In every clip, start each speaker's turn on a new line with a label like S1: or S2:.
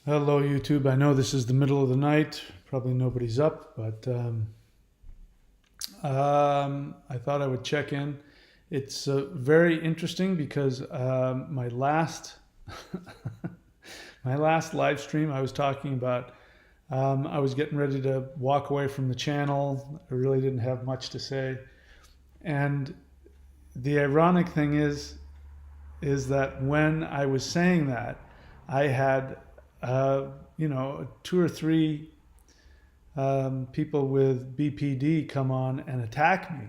S1: Hello, YouTube. I know this is the middle of the night. Probably nobody's up, but I thought I would check in. It's very interesting because my last my last live stream, I was talking about. I was getting ready to walk away from the channel. I really didn't have much to say, and the ironic thing is that when I was saying that, I had uh, two or three people with BPD come on and attack me,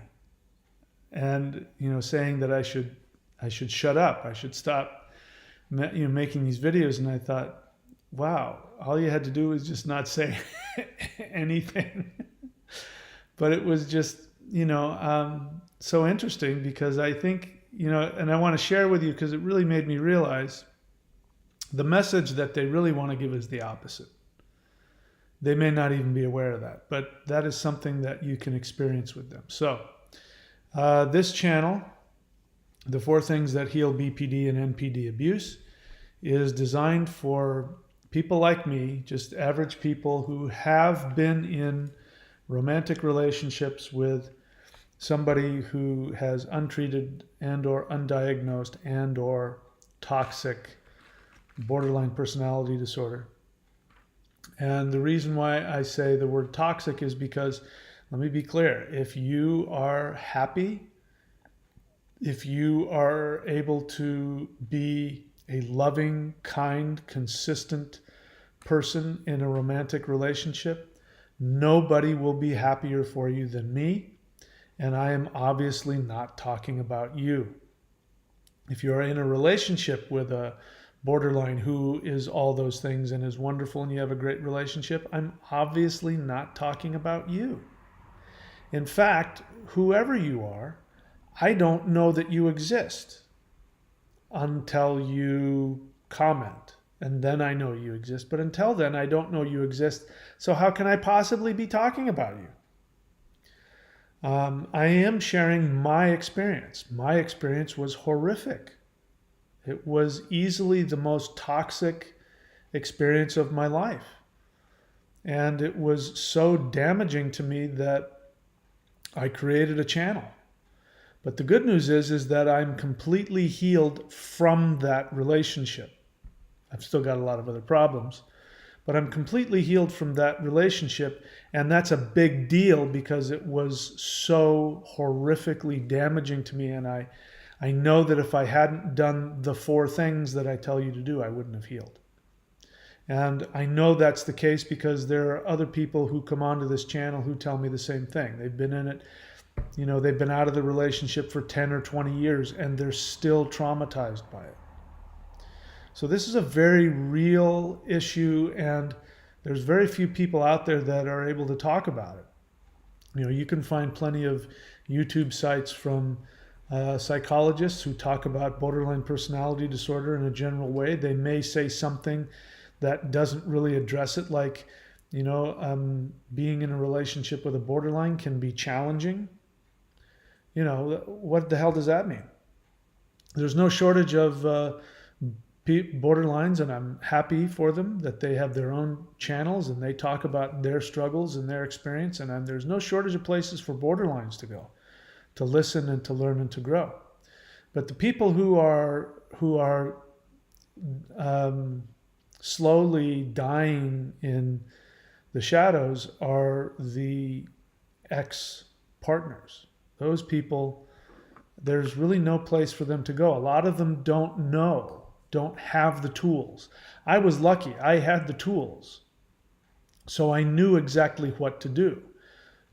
S1: and saying that I should shut up, I should stop, making these videos. And I thought, wow, all you had to do was just not say anything. But it was just so interesting because I think and I want to share with you because it really made me realize the message that they really want to give is the opposite. They may not even be aware of that, but that is something that you can experience with them. So this channel, the 4 things that heal BPD and NPD abuse, is designed for people like me, just average people who have been in romantic relationships with somebody who has untreated and or undiagnosed and or toxic borderline personality disorder. And the reason why I say the word toxic is because, let me be clear, if you are happy, if you are able to be a loving, kind, consistent person in a romantic relationship, nobody will be happier for you than me. And I am obviously not talking about you. If you're in a relationship with a borderline who is all those things and is wonderful and you have a great relationship, I'm obviously not talking about you. In fact, whoever you are, I don't know that you exist until you comment. And then I know you exist. But until then, I don't know you exist. So how can I possibly be talking about you? I am sharing my experience. My experience was horrific. It was easily the most toxic experience of my life. And it was so damaging to me that I created a channel. But the good news is that I'm completely healed from that relationship. I've still got a lot of other problems, but I'm completely healed from that relationship. And that's a big deal because it was so horrifically damaging to me. And I know that if I hadn't done the 4 things that I tell you to do, I wouldn't have healed. And I know that's the case because there are other people who come onto this channel who tell me the same thing. They've been in it, they've been out of the relationship for 10 or 20 years and they're still traumatized by it. So this is a very real issue, and there's very few people out there that are able to talk about it. You can find plenty of YouTube sites from psychologists who talk about borderline personality disorder in a general way. They may say something that doesn't really address it, like, being in a relationship with a borderline can be challenging. What the hell does that mean? There's no shortage of borderlines, and I'm happy for them that they have their own channels and they talk about their struggles and their experience. And there's no shortage of places for borderlines to go, to listen and to learn and to grow. But the people who are slowly dying in the shadows are the ex-partners. Those people, there's really no place for them to go. A lot of them don't have the tools. I was lucky. I had the tools. So I knew exactly what to do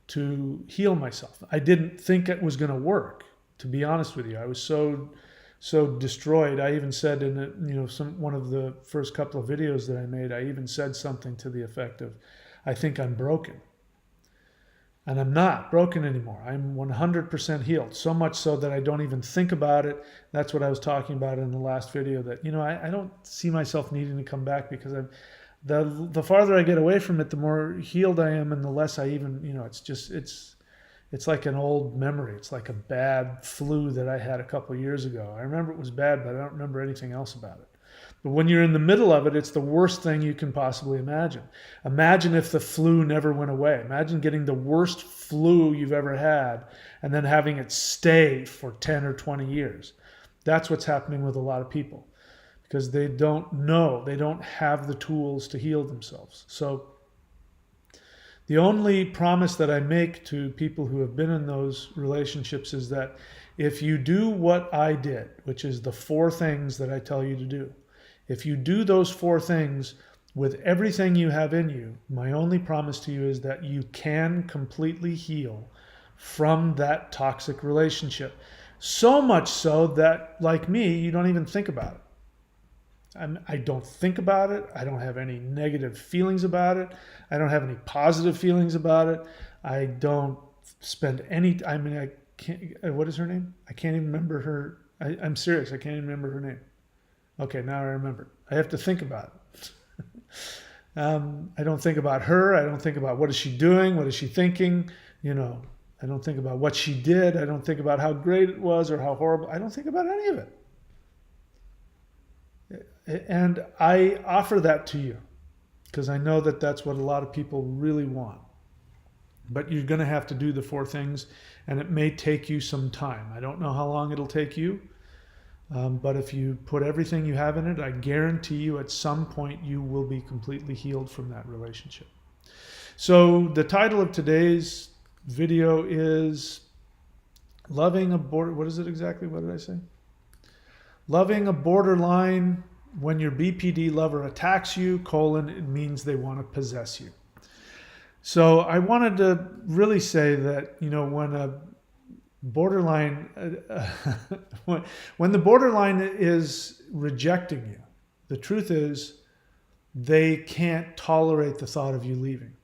S1: to heal myself. I didn't think it was going to work, to be honest with you. I was so destroyed. I even said in one of the first couple of videos that I made, I even said something to the effect of, I think I'm broken. And I'm not broken anymore. I'm 100% healed. So much so that I don't even think about it. That's what I was talking about in the last video, that, I don't see myself needing to come back because the farther I get away from it, the more healed I am and the less I even, it's like an old memory. It's like a bad flu that I had a couple of years ago. I remember it was bad, but I don't remember anything else about it. But when you're in the middle of it, it's the worst thing you can possibly imagine. Imagine if the flu never went away. Imagine getting the worst flu you've ever had and then having it stay for 10 or 20 years. That's what's happening with a lot of people because they don't know, they don't have the tools to heal themselves. So the only promise that I make to people who have been in those relationships is that if you do what I did, which is the 4 things that I tell you to do, if you do those 4 things with everything you have in you, my only promise to you is that you can completely heal from that toxic relationship. So much so that, like me, you don't even think about it. I don't think about it. I don't have any negative feelings about it. I don't have any positive feelings about it. I don't spend any, I can't, what is her name? I can't even remember her. I'm serious. I can't even remember her name. Okay, now I remember. I have to think about it. I don't think about her. I don't think about what is she doing? What is she thinking? I don't think about what she did. I don't think about how great it was or how horrible. I don't think about any of it. And I offer that to you because I know that that's what a lot of people really want. But you're going to have to do the 4 things, and it may take you some time. I don't know how long it'll take you, but if you put everything you have in it, I guarantee you at some point you will be completely healed from that relationship. So the title of today's video is Loving a Border... What is it exactly? What did I say? Loving a borderline when your BPD lover attacks you, it means they want to possess you. So I wanted to really say that, when a borderline, when the borderline is rejecting you, the truth is they can't tolerate the thought of you leaving.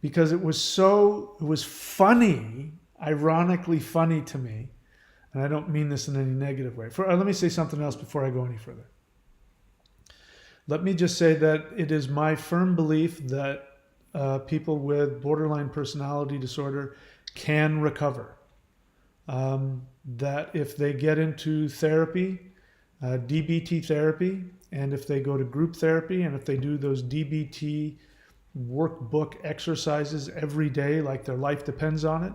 S1: Because it was funny, ironically funny to me, and I don't mean this in any negative way. Let me say something else before I go any further. Let me just say that it is my firm belief that people with borderline personality disorder can recover. That if they get into therapy, DBT therapy, and if they go to group therapy, and if they do those DBT workbook exercises every day, like their life depends on it,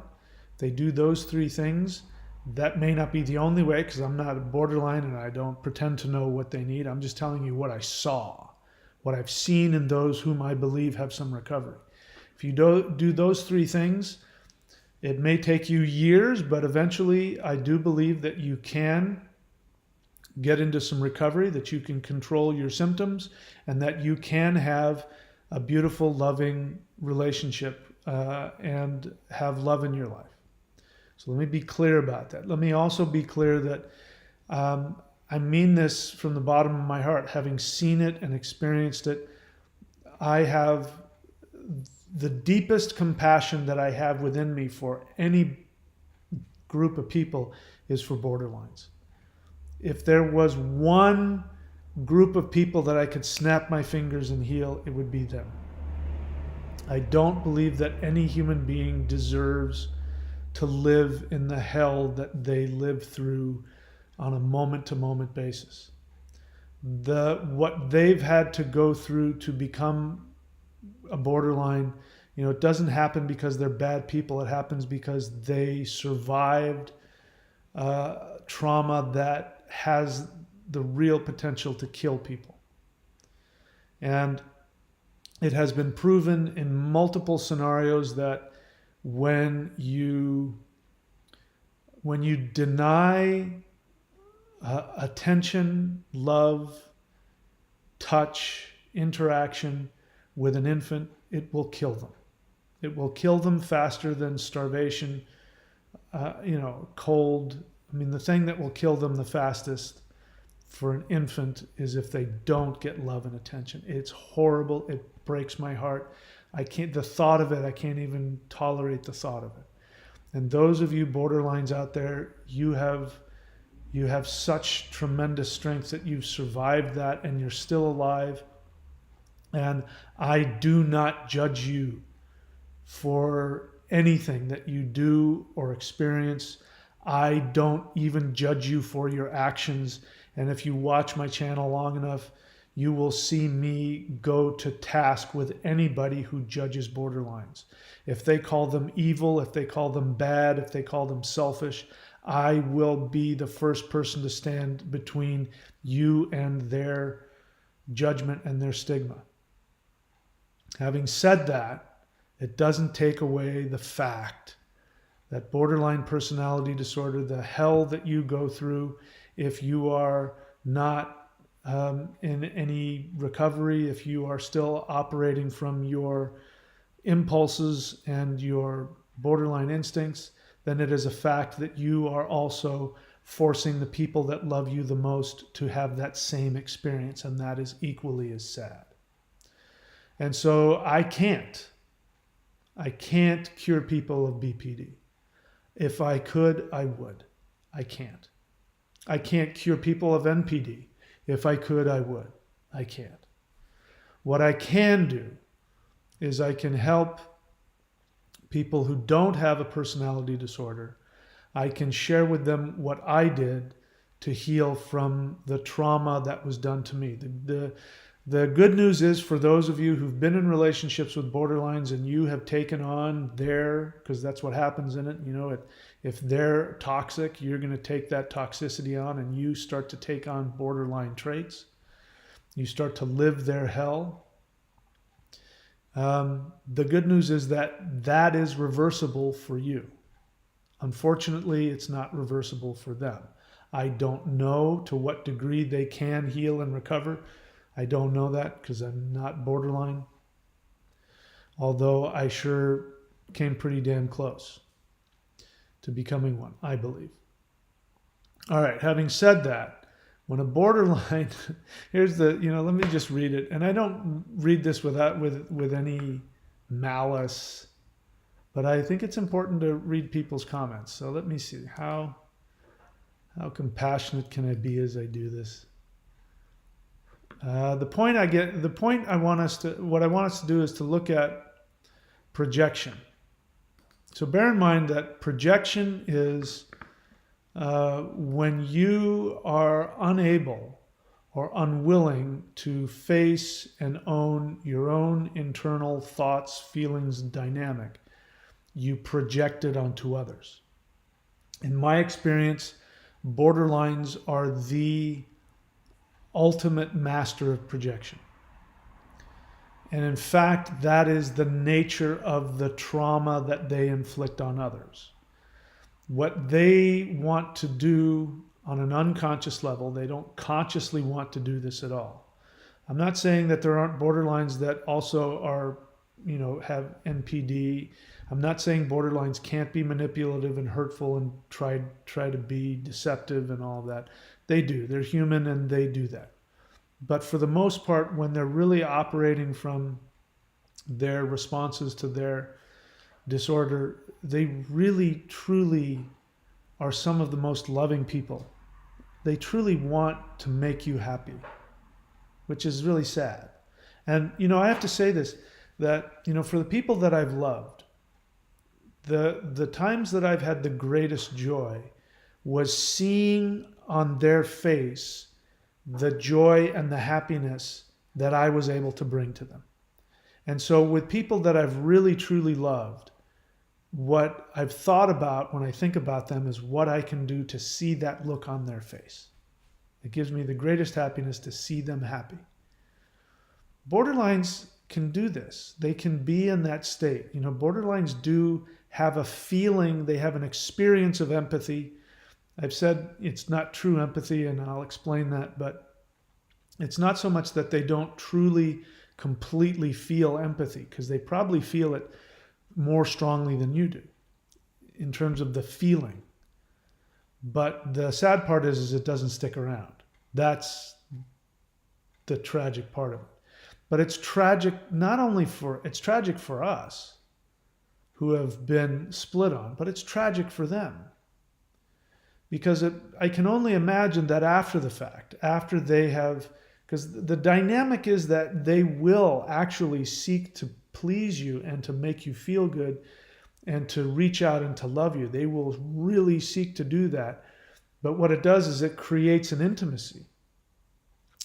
S1: they do those 3 things. That may not be the only way because I'm not a borderline and I don't pretend to know what they need. I'm just telling you what I saw, what I've seen in those whom I believe have some recovery. If you do those 3 things, it may take you years, but eventually I do believe that you can get into some recovery, that you can control your symptoms, and that you can have a beautiful, loving relationship and have love in your life. So let me be clear about that. Let me also be clear that I mean this from the bottom of my heart. Having seen it and experienced it, I have the deepest compassion that I have within me for any group of people is for borderlines. If there was one group of people that I could snap my fingers and heal, it would be them. I don't believe that any human being deserves to live in the hell that they live through on a moment-to-moment basis. What they've had to go through to become a borderline, it doesn't happen because they're bad people. It happens because they survived trauma that has the real potential to kill people. And it has been proven in multiple scenarios that when you deny attention, love, touch, interaction with an infant, it will kill them. It will kill them faster than starvation, cold. I mean, the thing that will kill them the fastest for an infant is if they don't get love and attention. It's horrible. It breaks my heart. I can't even tolerate the thought of it. And those of you borderlines out there, you have such tremendous strength that you've survived that and you're still alive. And I do not judge you for anything that you do or experience. I don't even judge you for your actions. And if you watch my channel long enough, you will see me go to task with anybody who judges borderlines. If they call them evil, if they call them bad, if they call them selfish, I will be the first person to stand between you and their judgment and their stigma. Having said that, it doesn't take away the fact that borderline personality disorder, the hell that you go through if you are not in any recovery, if you are still operating from your impulses and your borderline instincts, then it is a fact that you are also forcing the people that love you the most to have that same experience, and that is equally as sad. And so I can't cure people of BPD. If I could, I would. I can't. I can't cure people of NPD. If I could, I would. I can't. What I can do is I can help people who don't have a personality disorder. I can share with them what I did to heal from the trauma that was done to me. The good news is, for those of you who've been in relationships with borderlines and you have taken on because that's what happens in it, if they're toxic, you're going to take that toxicity on and you start to take on borderline traits. You start to live their hell. The good news is that is reversible for you. Unfortunately, it's not reversible for them. I don't know to what degree they can heal and recover. I don't know that because I'm not borderline, although I sure came pretty damn close to becoming one, I believe. All right, having said that, when a borderline, let me just read it. And I don't read this with any malice, but I think it's important to read people's comments. So let me see, how compassionate can I be as I do this? What I want us to do is to look at projection. So bear in mind that projection is when you are unable or unwilling to face and own your own internal thoughts, feelings, dynamic. You project it onto others. In my experience, borderlines are the ultimate master of projection. And in fact, that is the nature of the trauma that they inflict on others. What they want to do on an unconscious level, they don't consciously want to do this at all. I'm not saying that there aren't borderlines that also are, have NPD. I'm not saying borderlines can't be manipulative and hurtful and try to be deceptive and all of that. They do. They're human and they do that. But for the most part, when they're really operating from their responses to their disorder, they really, truly are some of the most loving people. They truly want to make you happy, which is really sad. And, I have to say this, that, for the people that I've loved, the times that I've had the greatest joy was seeing on their face the joy and the happiness that I was able to bring to them. And so with people that I've really, truly loved, what I've thought about when I think about them is what I can do to see that look on their face. It gives me the greatest happiness to see them happy. Borderlines can do this. They can be in that state. Borderlines do have a feeling, they have an experience of empathy. I've said it's not true empathy, and I'll explain that, but it's not so much that they don't truly, completely feel empathy, because they probably feel it more strongly than you do in terms of the feeling. But the sad part is it doesn't stick around. That's the tragic part of it. But it's tragic it's tragic for us who have been split on, but it's tragic for them. Because I can only imagine that after the fact, after they have, because the dynamic is that they will actually seek to please you and to make you feel good and to reach out and to love you. They will really seek to do that. But what it does is it creates an intimacy.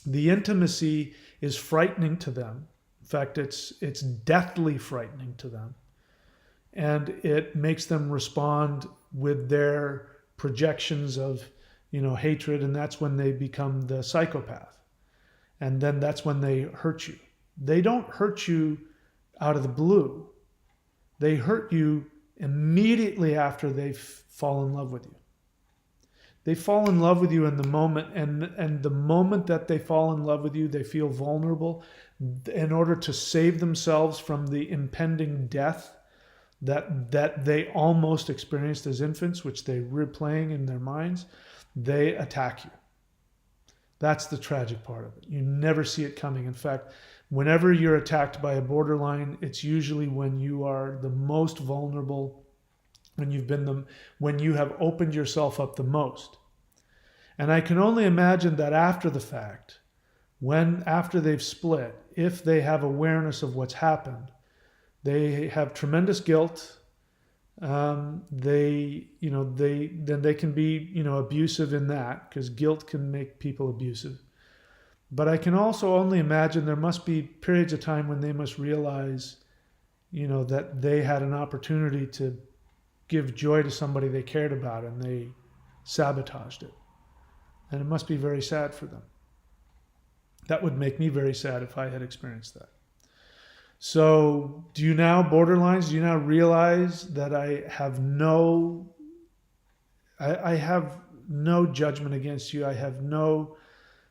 S1: The intimacy is frightening to them. In fact, it's deathly frightening to them. And it makes them respond with their projections of, hatred, and that's when they become the psychopath. And then that's when they hurt you. They don't hurt you out of the blue. They hurt you immediately after they fall in love with you. They fall in love with you in the moment, and the moment that they fall in love with you, they feel vulnerable. In order to save themselves from the impending death that they almost experienced as infants, which they're replaying in their minds, they attack you. That's the tragic part of it. You never see it coming. In fact, whenever you're attacked by a borderline, it's usually when you are the most vulnerable, when you have opened yourself up the most. And I can only imagine that after the fact, after they've split, if they have awareness of what's happened, they have tremendous guilt. They can be, abusive in that, because guilt can make people abusive. But I can also only imagine there must be periods of time when they must realize, that they had an opportunity to give joy to somebody they cared about, and they sabotaged it. And it must be very sad for them. That would make me very sad if I had experienced that. So borderlines, do you now realize that I have no judgment against you. I have no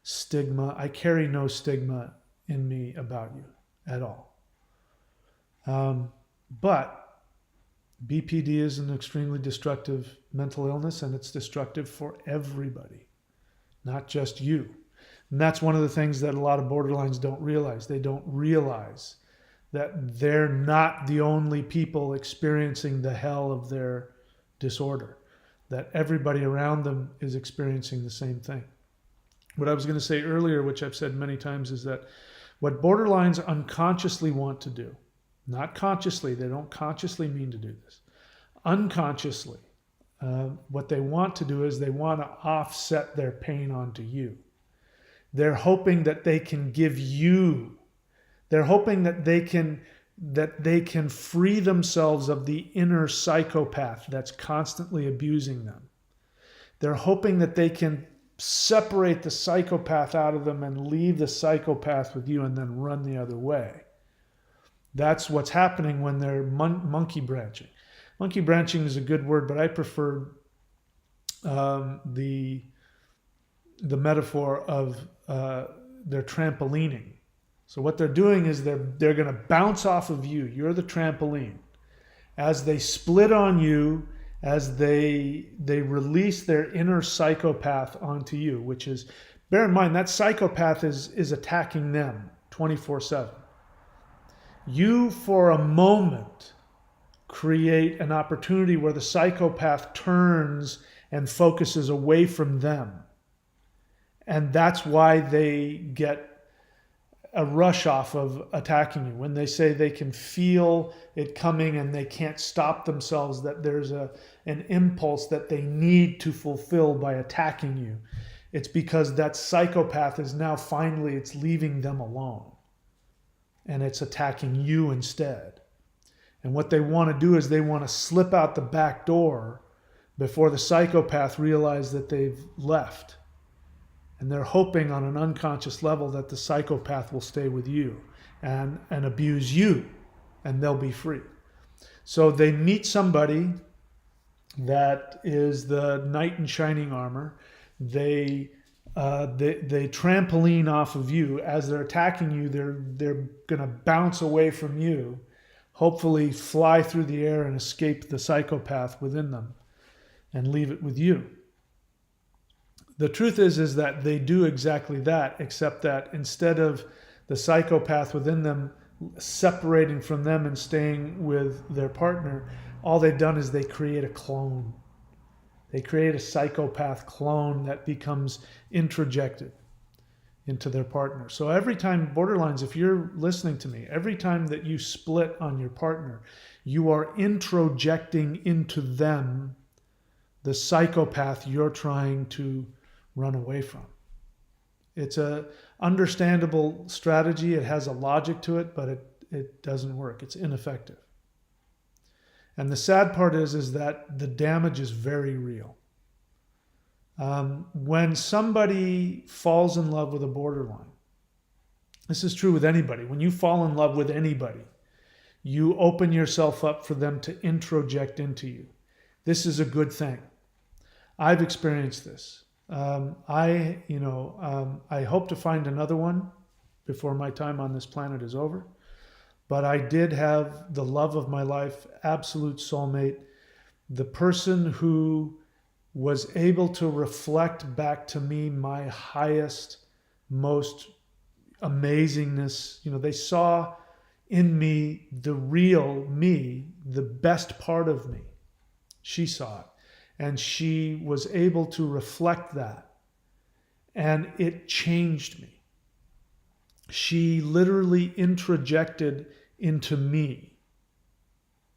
S1: stigma. I carry no stigma in me about you at all. But BPD is an extremely destructive mental illness, and it's destructive for everybody, not just you. And that's one of the things that a lot of borderlines don't realize. They don't realize that they're not the only people experiencing the hell of their disorder, that everybody around them is experiencing the same thing. What I was going to say earlier, which I've said many times, is that what borderlines unconsciously want to do, not consciously, they don't consciously mean to do this, unconsciously, what they want to do is they want to offset their pain onto you. They're hoping that they can give you, they're hoping that they can free themselves of the inner psychopath that's constantly abusing them. They're hoping that they can separate the psychopath out of them and leave the psychopath with you and then run the other way. That's what's happening when they're monkey branching. Monkey branching is a good word, but I prefer the metaphor of they're trampolining. So what they're doing is they're going to bounce off of you. You're the trampoline. As they split on you, as they release their inner psychopath onto you, which is, bear in mind, that psychopath is attacking them 24/7. You, for a moment, create an opportunity where the psychopath turns and focuses away from them. And that's why they get a rush off of attacking you. When they say they can feel it coming and they can't stop themselves, that there's an impulse that they need to fulfill by attacking you, it's because that psychopath is now finally, it's leaving them alone. And it's attacking you instead. And what they want to do is they want to slip out the back door before the psychopath realizes that they've left. And they're hoping on an unconscious level that the psychopath will stay with you and abuse you, and they'll be free. So they meet somebody that is the knight in shining armor. They trampoline off of you. As they're attacking you, they're going to bounce away from you, hopefully fly through the air and escape the psychopath within them and leave it with you. The truth is that they do exactly that, except that instead of the psychopath within them separating from them and staying with their partner, all they've done is they create a clone. They create a psychopath clone that becomes introjected into their partner. So every time, borderlines, if you're listening to me, every time that you split on your partner, you are introjecting into them the psychopath you're trying to run away from. It's a understandable strategy. It has a logic to it, but it doesn't work. It's ineffective. And the sad part is that the damage is very real. When somebody falls in love with a borderline, this is true with anybody. When you fall in love with anybody, you open yourself up for them to introject into you. This is a good thing. I've experienced this. I hope to find another one before my time on this planet is over. But I did have the love of my life, absolute soulmate, the person who was able to reflect back to me my highest, most amazingness. They saw in me the real me, the best part of me. She saw it. And she was able to reflect that. And it changed me. She literally introjected into me.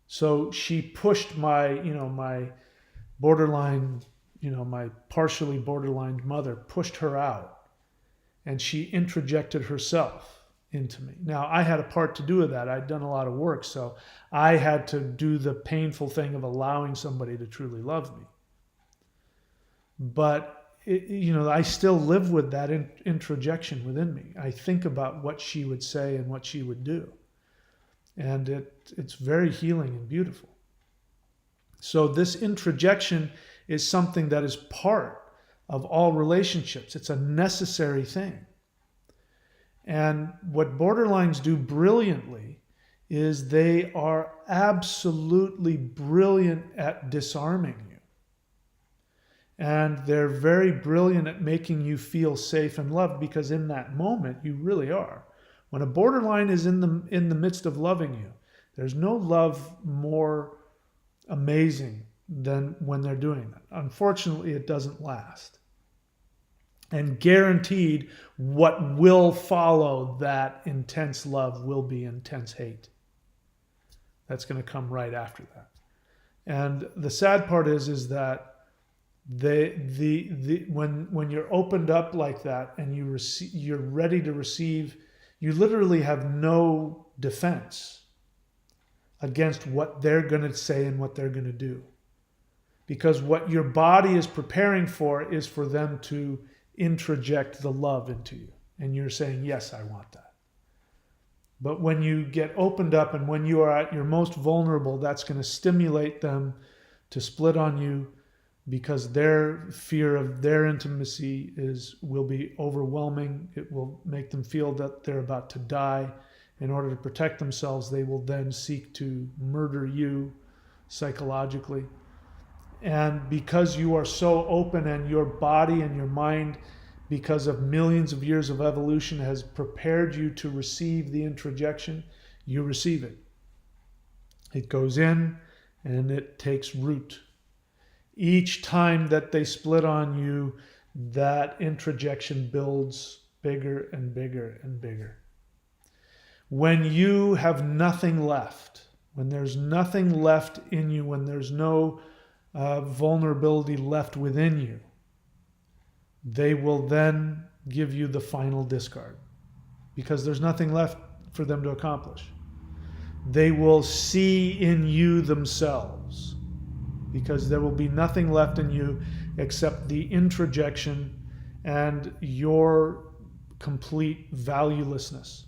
S1: So she pushed my borderline, my partially borderline mother, pushed her out. And she introjected herself into me. Now, I had a part to do with that. I'd done a lot of work, so I had to do the painful thing of allowing somebody to truly love me. But I still live with that introjection within me. I think about what she would say and what she would do. And it's very healing and beautiful. So this introjection is something that is part of all relationships. It's a necessary thing. And what borderlines do brilliantly is they are absolutely brilliant at disarming you. And they're very brilliant at making you feel safe and loved, because in that moment you really are. When a borderline is in the midst of loving you, there's no love more amazing than when they're doing that. Unfortunately, it doesn't last. And guaranteed, what will follow that intense love will be intense hate. That's going to come right after that. And the sad part is that when you're opened up like that and you're ready to receive, you literally have no defense against what they're going to say and what they're going to do. Because what your body is preparing for is for them to introject the love into you. And you're saying, yes, I want that. But when you get opened up and when you are at your most vulnerable, that's going to stimulate them to split on you, because their fear of their intimacy will be overwhelming. It will make them feel that they're about to die. In order to protect themselves, they will then seek to murder you psychologically. And because you are so open and your body and your mind, because of millions of years of evolution, has prepared you to receive the introjection, you receive it. It goes in and it takes root. Each time that they split on you, that introjection builds bigger and bigger and bigger. When you have nothing left, when there's nothing left in you, when there's no vulnerability left within you, they will then give you the final discard, because there's nothing left for them to accomplish. They will see in you themselves, because there will be nothing left in you except the introjection and your complete valuelessness.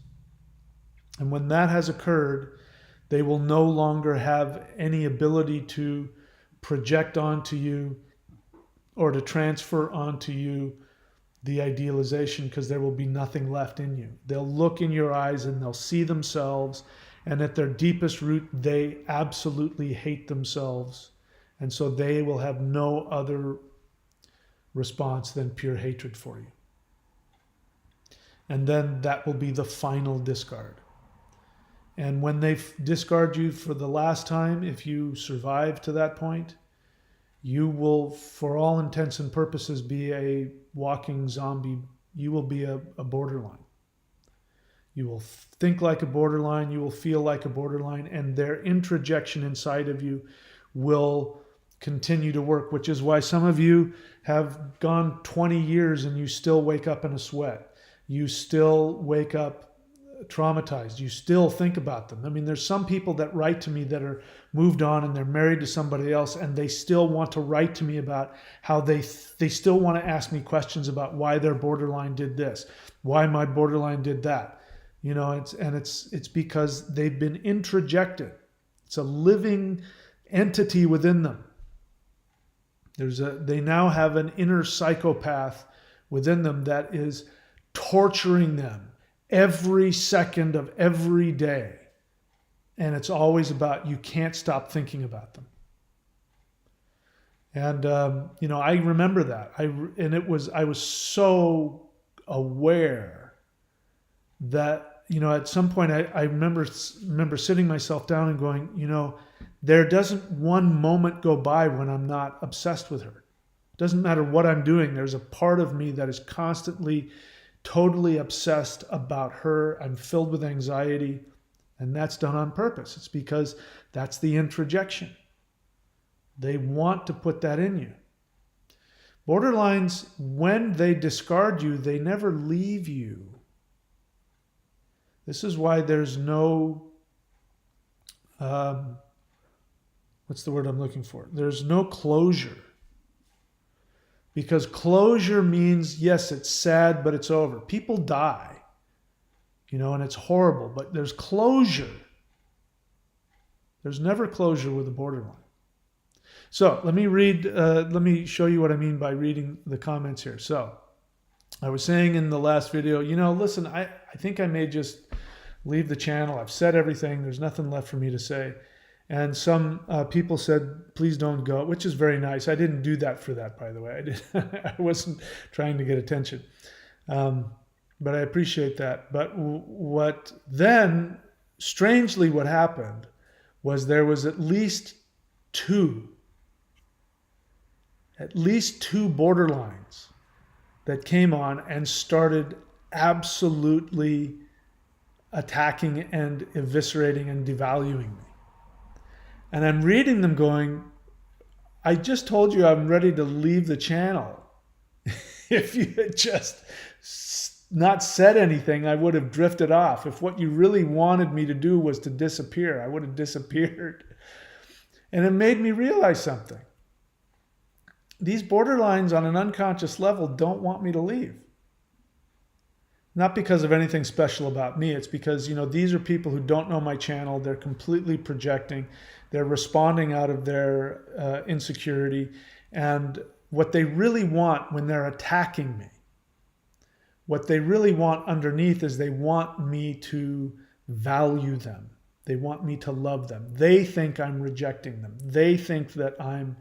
S1: And when that has occurred, they will no longer have any ability to project onto you or to transfer onto you the idealization, because there will be nothing left in you. They'll look in your eyes and they'll see themselves, and at their deepest root, they absolutely hate themselves. And so they will have no other response than pure hatred for you. And then that will be the final discard. And when they discard you for the last time, if you survive to that point, you will, for all intents and purposes, be a walking zombie. You will be a borderline. You will think like a borderline. You will feel like a borderline. And their introjection inside of you will continue to work, which is why some of you have gone 20 years and you still wake up in a sweat. You still wake up traumatized. You still think about them. I mean, there's some people that write to me that are moved on and they're married to somebody else, and they still want to write to me about how they still want to ask me questions about why their borderline did this, why my borderline did that. You know, it's because they've been introjected. It's a living entity within them. They now have an inner psychopath within them that is torturing them every second of every day. And it's always about, you can't stop thinking about them. And, I remember that. I was so aware that, at some point I remember sitting myself down and going, there doesn't one moment go by when I'm not obsessed with her. It doesn't matter what I'm doing. There's a part of me that is constantly totally obsessed about her. I'm filled with anxiety, and that's done on purpose. It's because that's the introjection. They want to put that in you. Borderlines, when they discard you, they never leave you. This is why there's no, what's the word I'm looking for? There's no closure. Because closure means, yes, it's sad, but it's over. People die, and it's horrible, but there's closure. There's never closure with a borderline. So let me show you what I mean by reading the comments here. So I was saying in the last video, listen, I think I may just leave the channel. I've said everything. There's nothing left for me to say. And some people said, please don't go, which is very nice. I didn't do that for that, by the way. I wasn't trying to get attention. But I appreciate that. But strangely what happened was there was at least two borderlines that came on and started absolutely attacking and eviscerating and devaluing me. And I'm reading them going, I just told you I'm ready to leave the channel. If you had just not said anything, I would have drifted off. If what you really wanted me to do was to disappear, I would have disappeared. And it made me realize something. These borderlines on an unconscious level don't want me to leave. Not because of anything special about me. It's because, these are people who don't know my channel. They're completely projecting. They're responding out of their insecurity. And what they really want when they're attacking me, what they really want underneath is they want me to value them. They want me to love them. They think I'm rejecting them. They think that I'm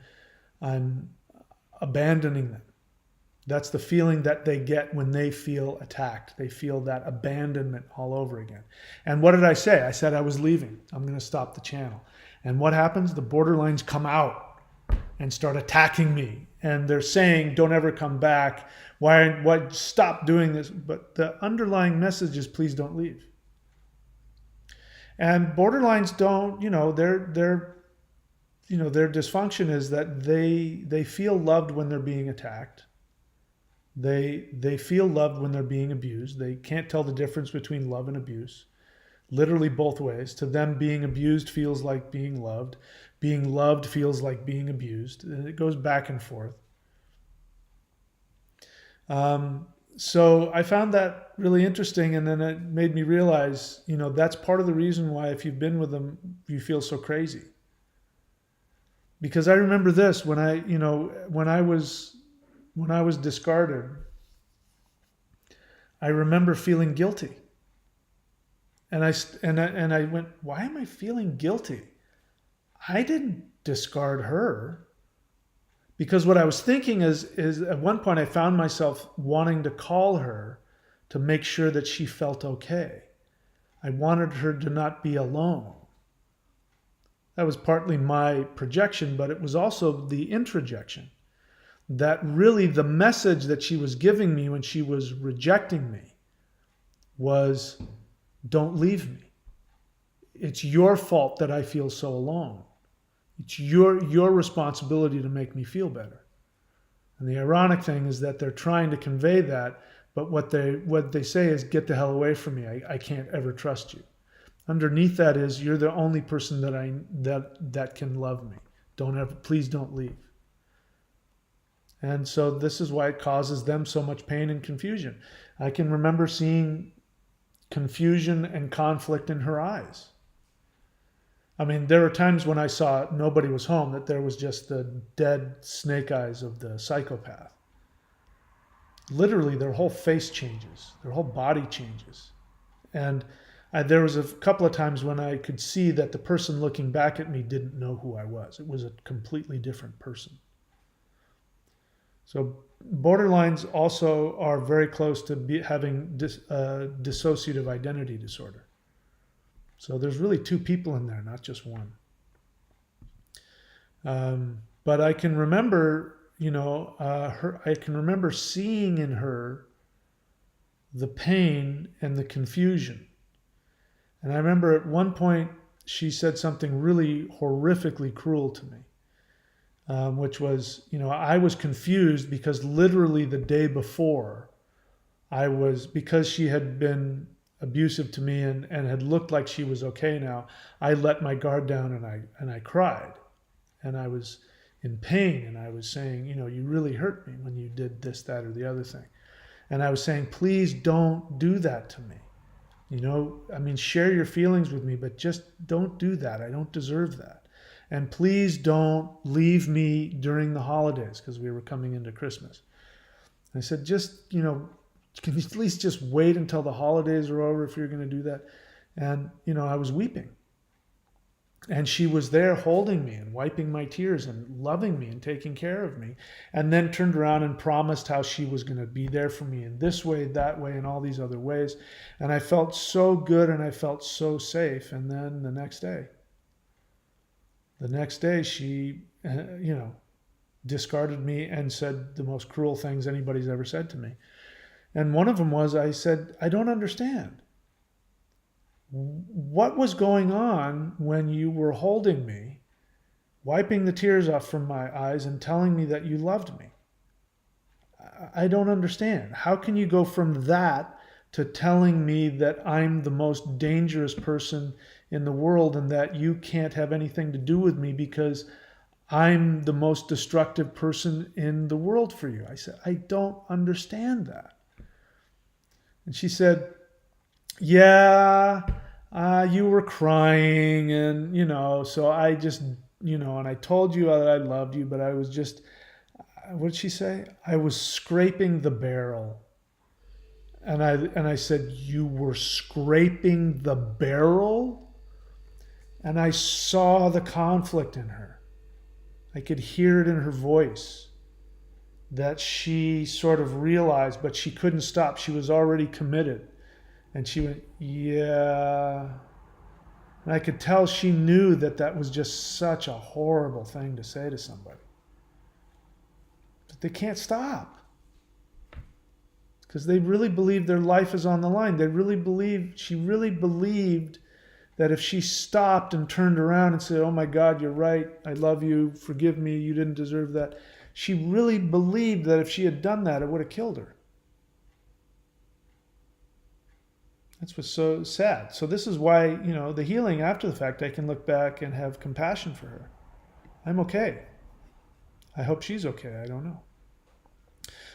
S1: abandoning them. That's the feeling that they get when they feel attacked. They feel that abandonment all over again. And what did I say? I said I was leaving. I'm going to stop the channel. And what happens? The borderlines come out and start attacking me. And they're saying, don't ever come back. Why stop doing this? But the underlying message is, please don't leave. And borderlines don't, their dysfunction is that they feel loved when they're being attacked. They feel loved when they're being abused. They can't tell the difference between love and abuse. Literally both ways. To them, being abused feels like being loved. Being loved feels like being abused. And it goes back and forth. So I found that really interesting, and then it made me realize, that's part of the reason why if you've been with them, you feel so crazy. Because I remember this when I was discarded, I remember feeling guilty. And I went, why am I feeling guilty? I didn't discard her. Because what I was thinking is at one point I found myself wanting to call her to make sure that she felt okay. I wanted her to not be alone. That was partly my projection, but it was also the introjection. That really the message that she was giving me when she was rejecting me was, don't leave me. It's your fault that I feel so alone. It's your responsibility to make me feel better. And the ironic thing is that they're trying to convey that, but what they say is, get the hell away from me. I can't ever trust you. Underneath that is, you're the only person that can love me. Please don't leave. And so this is why it causes them so much pain and confusion. I can remember seeing confusion and conflict in her eyes. I mean, there were times when I saw nobody was home, that there was just the dead snake eyes of the psychopath. Literally, their whole face changes, their whole body changes. And there was a couple of times when I could see that the person looking back at me didn't know who I was. It was a completely different person. So borderlines also are very close to having dissociative identity disorder. So there's really two people in there, not just one. But I can remember, I can remember seeing in her the pain and the confusion. And I remember at one point she said something really horrifically cruel to me, which was, I was confused because literally the day before, because she had been abusive to me and had looked like she was okay now, I let my guard down and I cried. And I was in pain, and I was saying, you really hurt me when you did this, that, or the other thing. And I was saying, please don't do that to me. Share your feelings with me, but just don't do that. I don't deserve that. And please don't leave me during the holidays, because we were coming into Christmas. And I said, just, can you at least just wait until the holidays are over if you're going to do that? And, I was weeping. And she was there holding me and wiping my tears and loving me and taking care of me. And then turned around and promised how she was going to be there for me in this way, that way, and all these other ways. And I felt so good and I felt so safe. And then the next day she, discarded me and said the most cruel things anybody's ever said to me. And one of them was, I said, I don't understand. What was going on when you were holding me, wiping the tears off from my eyes and telling me that you loved me? I don't understand. How can you go from that to telling me that I'm the most dangerous person in the world and that you can't have anything to do with me because I'm the most destructive person in the world for you? I said, I don't understand that. And she said, yeah, you were crying and, so I just, and I told you that I loved you, but I was just, what did she say? I was scraping the barrel. And I said, you were scraping the barrel? And I saw the conflict in her. I could hear it in her voice that she sort of realized, but she couldn't stop. She was already committed. And she went, yeah. And I could tell she knew that was just such a horrible thing to say to somebody. But they can't stop. Because they really believe their life is on the line. She really believed that if she stopped and turned around and said, oh my God, you're right, I love you, forgive me, you didn't deserve that. She really believed that if she had done that, it would have killed her. That's what's so sad. So this is why, the healing after the fact, I can look back and have compassion for her. I'm okay. I hope she's okay. I don't know.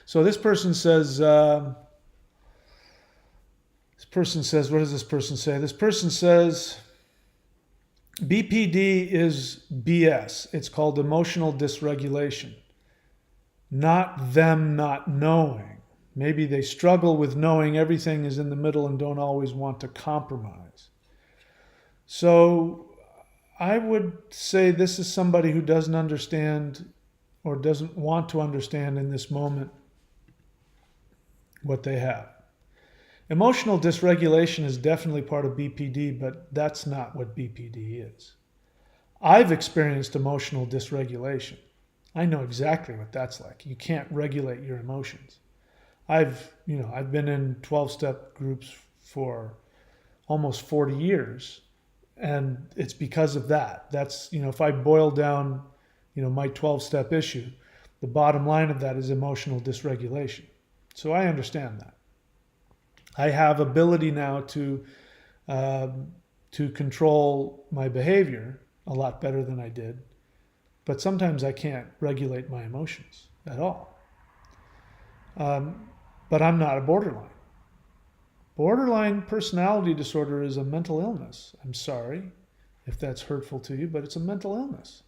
S1: So this person says, what does this person say? This person says, BPD is BS. It's called emotional dysregulation. Not them not knowing. Maybe they struggle with knowing everything is in the middle and don't always want to compromise. So I would say this is somebody who doesn't understand or doesn't want to understand in this moment what they have. Emotional dysregulation is definitely part of BPD, but that's not what BPD is. I've experienced emotional dysregulation. I know exactly what that's like. You can't regulate your emotions. I've been in 12-step groups for almost 40 years, And it's because of that. That's, if I boil down, my 12-step issue, the bottom line of that is emotional dysregulation. So I understand that. I have ability now to control my behavior a lot better than I did, but sometimes I can't regulate my emotions at all. But I'm not a borderline. Borderline personality disorder is a mental illness. I'm sorry if that's hurtful to you, but it's a mental illness.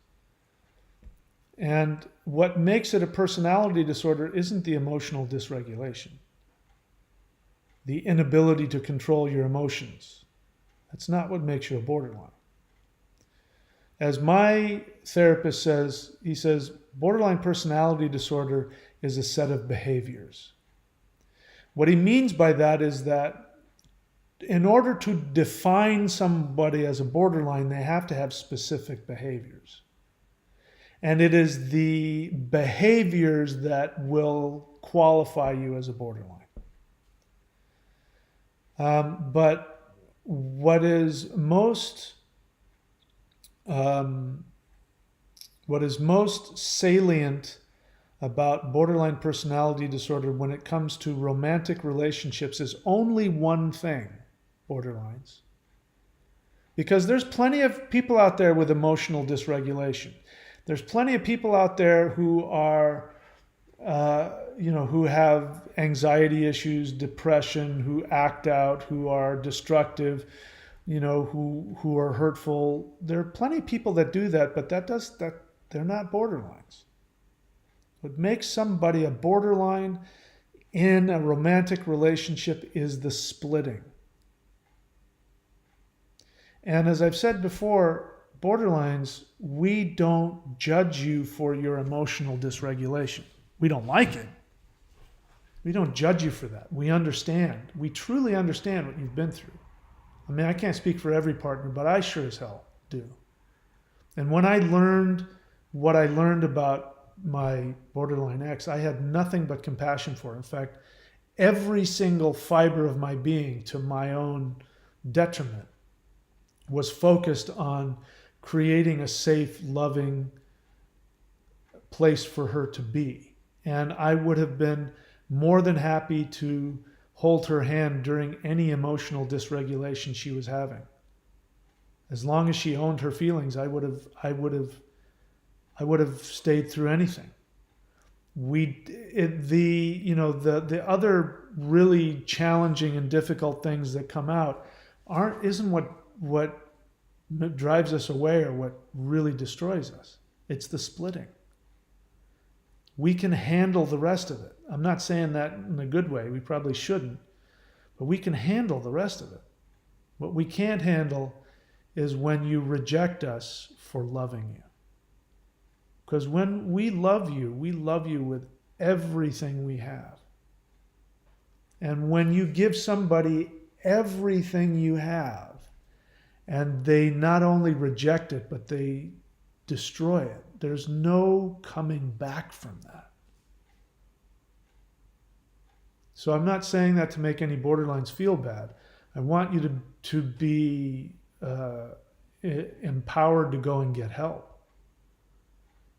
S1: And what makes it a personality disorder isn't the emotional dysregulation, the inability to control your emotions. That's not what makes you a borderline. As my therapist says, he says, borderline personality disorder is a set of behaviors. What he means by that is that in order to define somebody as a borderline, they have to have specific behaviors. And it is the behaviors that will qualify you as a borderline. But what is most salient about borderline personality disorder when it comes to romantic relationships is only one thing, borderlines. Because there's plenty of people out there with emotional dysregulation. There's plenty of people out there who are, who have anxiety issues, depression, who act out, who are destructive, who are hurtful. There are plenty of people that do that, but they're not borderlines. What makes somebody a borderline in a romantic relationship is the splitting. And as I've said before, borderlines, we don't judge you for your emotional dysregulation. We don't like it. We don't judge you for that. We understand. We truly understand what you've been through. I mean, I can't speak for every partner, but I sure as hell do. And when I learned what I learned about my borderline ex, I had nothing but compassion for her. In fact, every single fiber of my being, to my own detriment, was focused on creating a safe, loving place for her to be. And I would have been more than happy to hold her hand during any emotional dysregulation she was having. As long as she owned her feelings, I would have stayed through anything. The other really challenging and difficult things that come out isn't what drives us away or what really destroys us. It's the splitting. We can handle the rest of it. I'm not saying that in a good way. We probably shouldn't. But we can handle the rest of it. What we can't handle is when you reject us for loving you. Because when we love you with everything we have. And when you give somebody everything you have, and they not only reject it, but they destroy it, there's no coming back from that. So I'm not saying that to make any borderlines feel bad. I want you to be empowered to go and get help.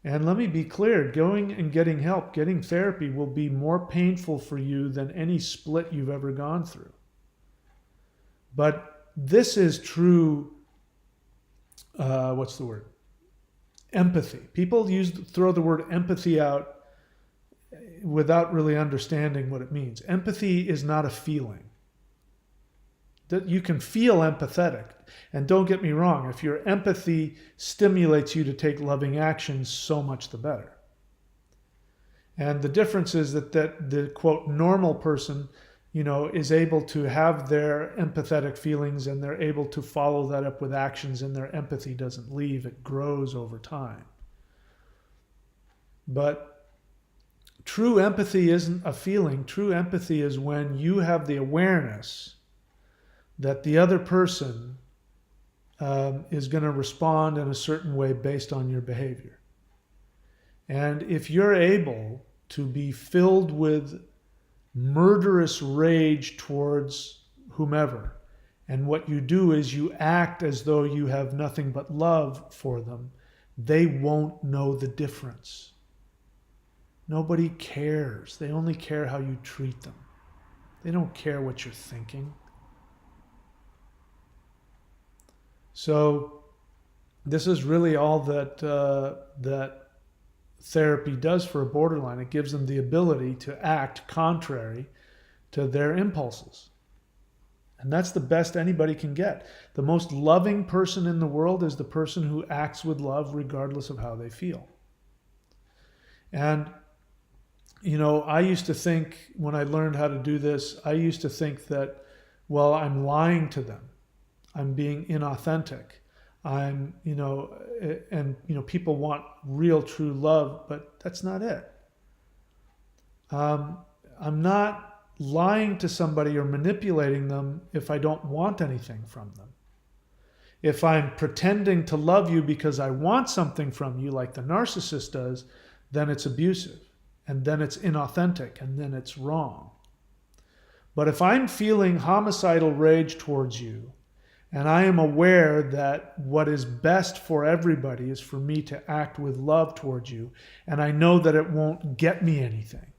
S1: And let me be clear, going and getting help, getting therapy will be more painful for you than any split you've ever gone through. But this is true, empathy. People throw the word empathy out without really understanding what it means. Empathy is not a feeling. That you can feel empathetic. And don't get me wrong, if your empathy stimulates you to take loving actions, so much the better. And the difference is that the quote normal person, is able to have their empathetic feelings and they're able to follow that up with actions, and their empathy doesn't leave, it grows over time. But true empathy isn't a feeling. True empathy is when you have the awareness that the other person is going to respond in a certain way based on your behavior. And if you're able to be filled with murderous rage towards whomever, and what you do is you act as though you have nothing but love for them, they won't know the difference. Nobody cares. They only care how you treat them. They don't care what you're thinking. So this is really all that therapy does for a borderline. It gives them the ability to act contrary to their impulses. And that's the best anybody can get. The most loving person in the world is the person who acts with love regardless of how they feel. And, I used to think, when I learned how to do this, I used to think that, well, I'm lying to them. I'm being inauthentic. People want real, true love, but that's not it. I'm not lying to somebody or manipulating them if I don't want anything from them. If I'm pretending to love you because I want something from you, like the narcissist does, then it's abusive, and then it's inauthentic, and then it's wrong. But if I'm feeling homicidal rage towards you, and I am aware that what is best for everybody is for me to act with love towards you, and I know that it won't get me anything,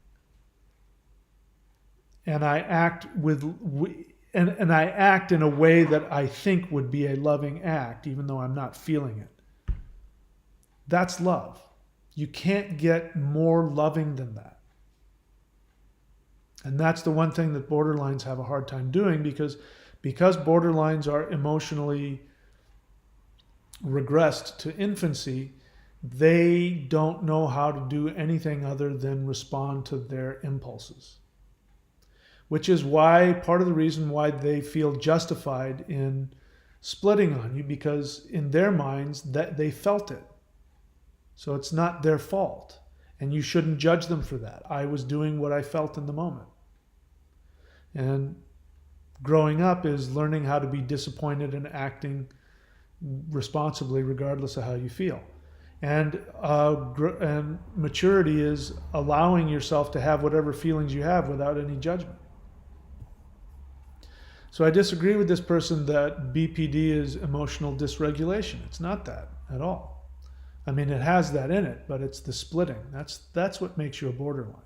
S1: and I act I act in a way that I think would be a loving act, even though I'm not feeling it. That's love. You can't get more loving than that. And that's the one thing that borderlines have a hard time doing, because borderlines are emotionally regressed to infancy, they don't know how to do anything other than respond to their impulses. Which is why, part of the reason why they feel justified in splitting on you, because in their minds that they felt it. So it's not their fault. And you shouldn't judge them for that. I was doing what I felt in the moment. And growing up is learning how to be disappointed and acting responsibly regardless of how you feel. And maturity is allowing yourself to have whatever feelings you have without any judgment. So I disagree with this person that BPD is emotional dysregulation. It's not that at all. I mean, it has that in it, but it's the splitting. That's what makes you a borderline.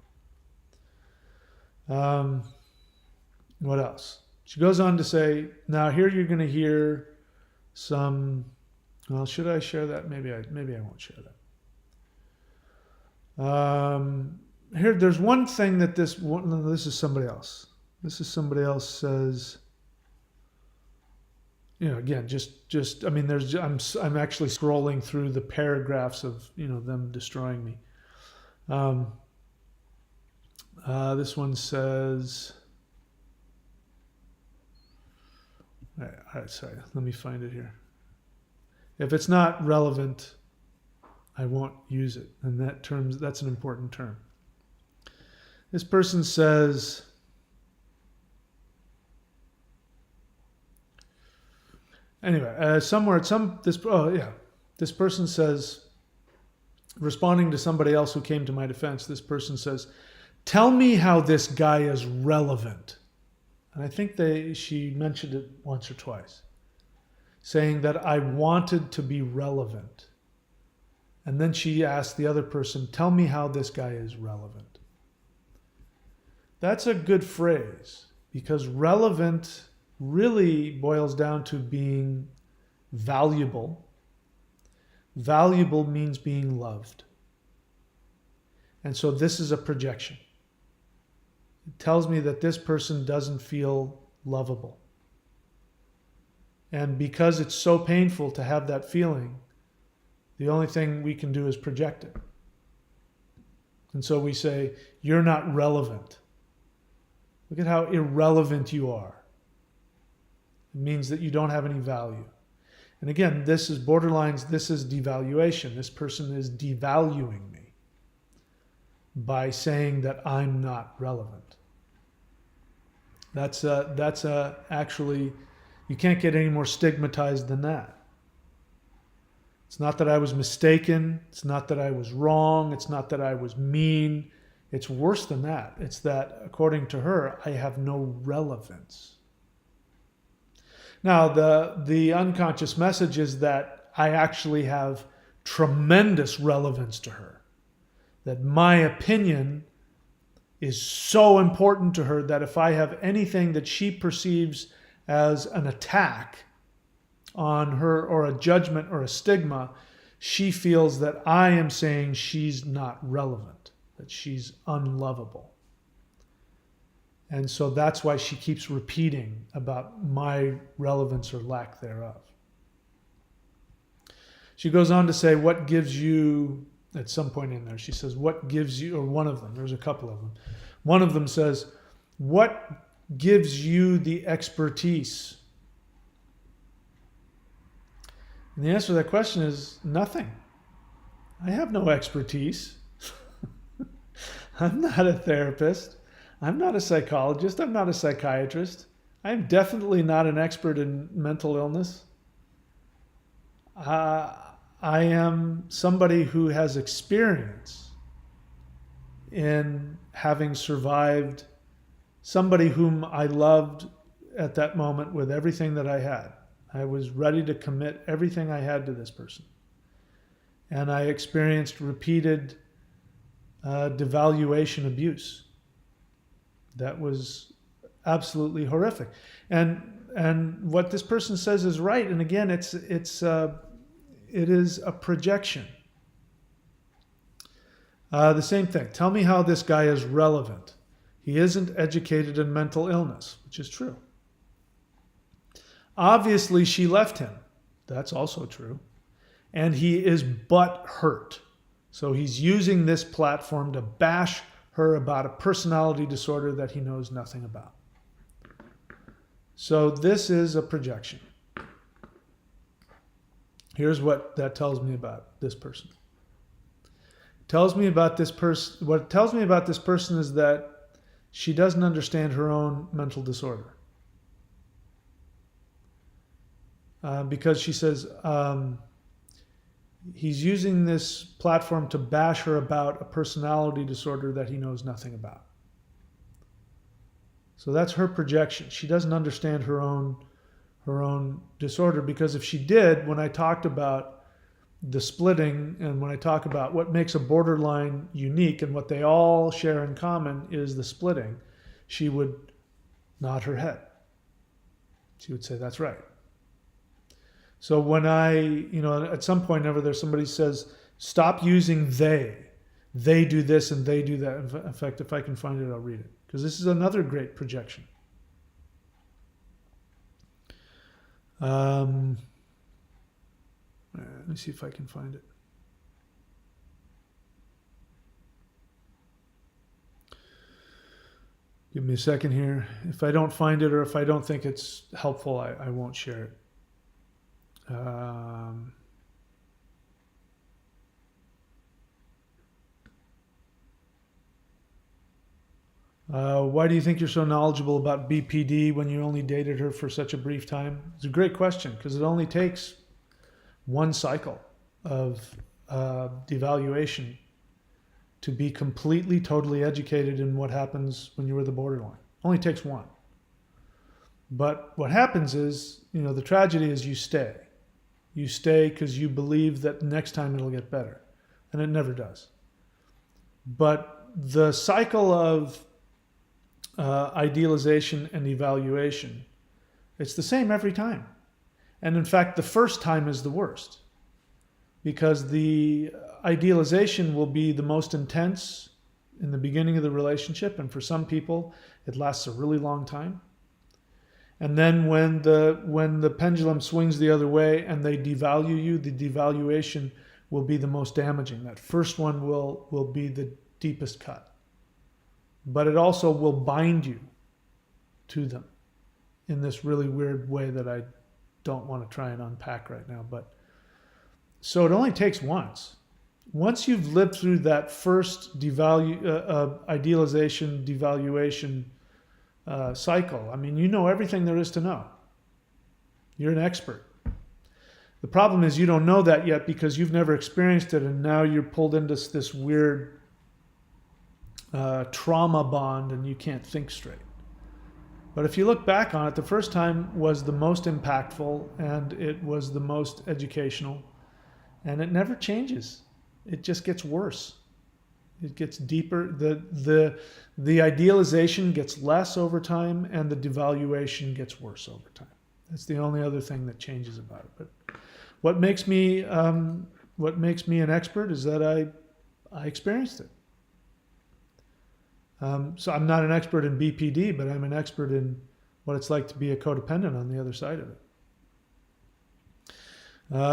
S1: What else? She goes on to say, now here you're going to hear some, well, should I share that? Maybe I won't share that. Here, there's one thing that this is somebody else. This is somebody else says, again, I mean, I'm actually scrolling through the paragraphs of, them destroying me. This one says, all right, sorry, let me find it here. If it's not relevant, I won't use it. And that's an important term. This person says, anyway, this person says, responding to somebody else who came to my defense, this person says, tell me how this guy is relevant. And I think she mentioned it once or twice, saying that I wanted to be relevant. And then she asked the other person, tell me how this guy is relevant. That's a good phrase, because relevant really boils down to being valuable. Valuable means being loved. And so this is a projection. It tells me that this person doesn't feel lovable. And because it's so painful to have that feeling, the only thing we can do is project it. And so we say, you're not relevant. Look at how irrelevant you are. It means that you don't have any value. And again, this is borderlines, this is devaluation. This person is devaluing me by saying that I'm not relevant. That's actually, you can't get any more stigmatized than that. It's not that I was mistaken. It's not that I was wrong. It's not that I was mean. It's worse than that. It's that, according to her, I have no relevance. Now, the unconscious message is that I actually have tremendous relevance to her, that my opinion is so important to her that if I have anything that she perceives as an attack on her or a judgment or a stigma, she feels that I am saying she's not relevant, that she's unlovable. And so that's why she keeps repeating about my relevance or lack thereof. She goes on to say, what gives you, at some point in there, she says, what gives you, or one of them, there's a couple of them. One of them says, what gives you the expertise? And the answer to that question is nothing. I have no expertise. I'm not a therapist. I'm not a psychologist. I'm not a psychiatrist. I'm definitely not an expert in mental illness. I am somebody who has experience in having survived somebody whom I loved at that moment with everything that I had. I was ready to commit everything I had to this person. And I experienced repeated devaluation abuse. That was absolutely horrific. And what this person says is right. And again, it is a projection. The same thing. Tell me how this guy is relevant. He isn't educated in mental illness, which is true. Obviously, she left him. That's also true. And he is but hurt. So he's using this platform to bash her about a personality disorder that he knows nothing about. So this is a projection. Here's what that tells me about this person. What it tells me about this person is that she doesn't understand her own mental disorder. Because she says he's using this platform to bash her about a personality disorder that he knows nothing about. So that's her projection. She doesn't understand her own disorder, because if she did, when I talked about the splitting and when I talk about what makes a borderline unique and what they all share in common is the splitting, she would nod her head. She would say, that's right. So when at some point over there, somebody says, stop using they. They do this and they do that. In fact, if I can find it, I'll read it. Because this is another great projection. Let me see if I can find it. Give me a second here. If I don't find it or if I don't think it's helpful, I won't share it. Why do you think you're so knowledgeable about BPD when you only dated her for such a brief time? It's a great question, because it only takes one cycle of devaluation to be completely, totally educated in what happens when you're with the borderline. Only takes one. But what happens is, the tragedy is you stay. You stay because you believe that next time it'll get better. And it never does. But the cycle of idealization and evaluation, it's the same every time. And in fact, the first time is the worst, because the idealization will be the most intense in the beginning of the relationship, and for some people it lasts a really long time. And then when the pendulum swings the other way and they devalue you, the devaluation will be the most damaging. That first one will be the deepest cut. But it also will bind you to them in this really weird way that I don't want to try and unpack right now. But so it only takes once. Once you've lived through that first idealization, devaluation cycle, you know everything there is to know. You're an expert. The problem is you don't know that yet because you've never experienced it, and now you're pulled into this weird trauma bond and you can't think straight. But if you look back on it, the first time was the most impactful and it was the most educational, and it never changes. It just gets worse. It gets deeper. The idealization gets less over time, and the devaluation gets worse over time. That's the only other thing that changes about it. But what makes me an expert is that I experienced it. So I'm not an expert in BPD, but I'm an expert in what it's like to be a codependent on the other side of it.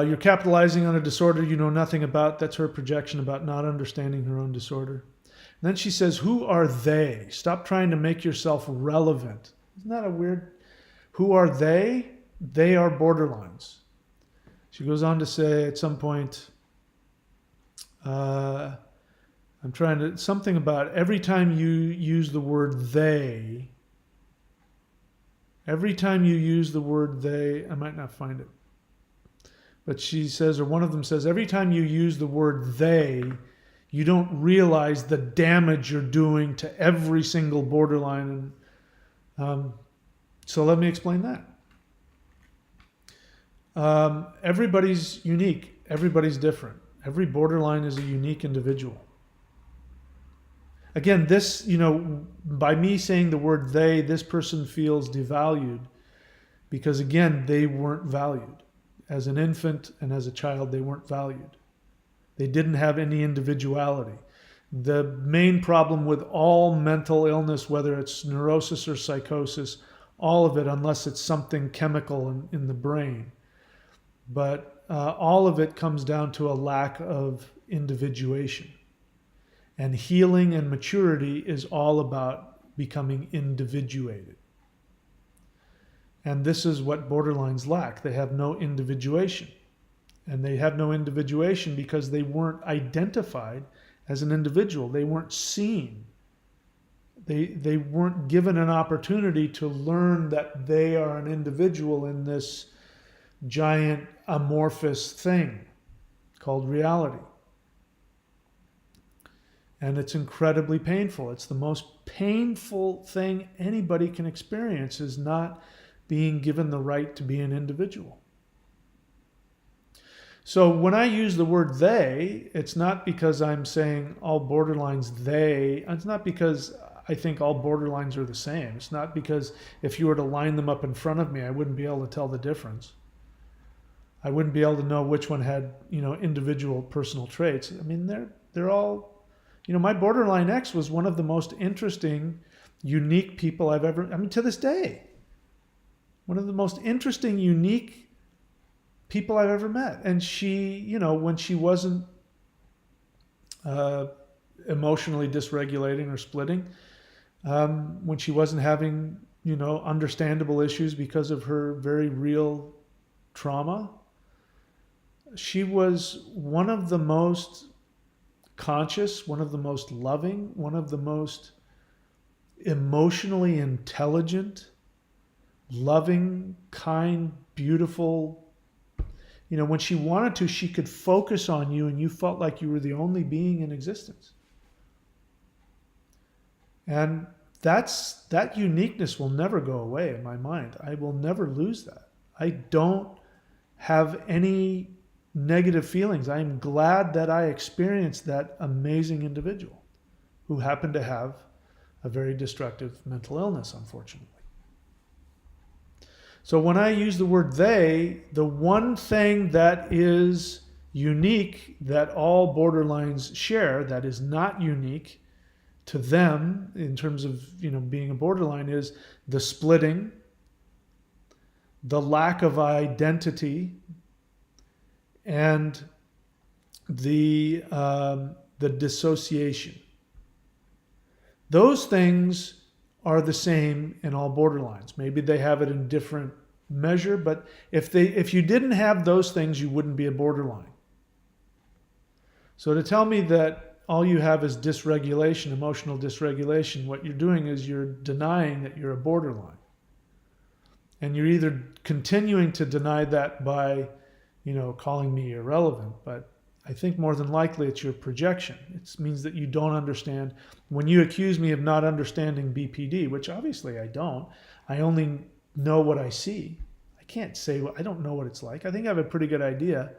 S1: You're capitalizing on a disorder you know nothing about. That's her projection about not understanding her own disorder. And then she says, who are they? Stop trying to make yourself relevant. Isn't that a weird? Who are they? They are borderlines. She goes on to say at some point, I'm trying to, something about every time you use the word they, I might not find it. But she says, or one of them says, every time you use the word they, you don't realize the damage you're doing to every single borderline. And so let me explain that. Everybody's unique. Everybody's different. Every borderline is a unique individual. Again, this, by me saying the word they, this person feels devalued because, again, they weren't valued. As an infant and as a child, they weren't valued. They didn't have any individuality. The main problem with all mental illness, whether it's neurosis or psychosis, all of it, unless it's something chemical in the brain, but all of it comes down to a lack of individuation. And healing and maturity is all about becoming individuated. And this is what borderlines lack. They have no individuation. And they have no individuation because they weren't identified as an individual. They weren't seen. They weren't given an opportunity to learn that they are an individual in this giant amorphous thing called reality. And it's incredibly painful. It's the most painful thing anybody can experience, is not being given the right to be an individual. So when I use the word they, it's not because I'm saying all borderlines they. It's not because I think all borderlines are the same. It's not because if you were to line them up in front of me, I wouldn't be able to tell the difference. I wouldn't be able to know which one had, individual personal traits. I mean, they're all, my borderline ex was one of the most interesting, unique people I've ever, to this day, one of the most interesting, unique people I've ever met. And she, when she wasn't emotionally dysregulating or splitting, when she wasn't having, understandable issues because of her very real trauma, she was one of the most conscious, one of the most loving, one of the most emotionally intelligent, loving, kind, beautiful. When she wanted to, she could focus on you and you felt like you were the only being in existence. And that uniqueness will never go away in my mind. I will never lose that. I don't have any negative feelings. I'm glad that I experienced that amazing individual who happened to have a very destructive mental illness, unfortunately. So when I use the word they, the one thing that is unique that all borderlines share, that is not unique to them in terms of being a borderline, is the splitting, the lack of identity, and the dissociation. Those things are the same in all borderlines. Maybe they have it in different measure, but if you didn't have those things, you wouldn't be a borderline. So to tell me that all you have is dysregulation, emotional dysregulation, what you're doing is you're denying that you're a borderline. And you're either continuing to deny that by, calling me irrelevant, but I think more than likely it's your projection. It means that you don't understand. When you accuse me of not understanding BPD, which obviously I don't, I only know what I see. I can't say I don't know what it's like. I think I have a pretty good idea,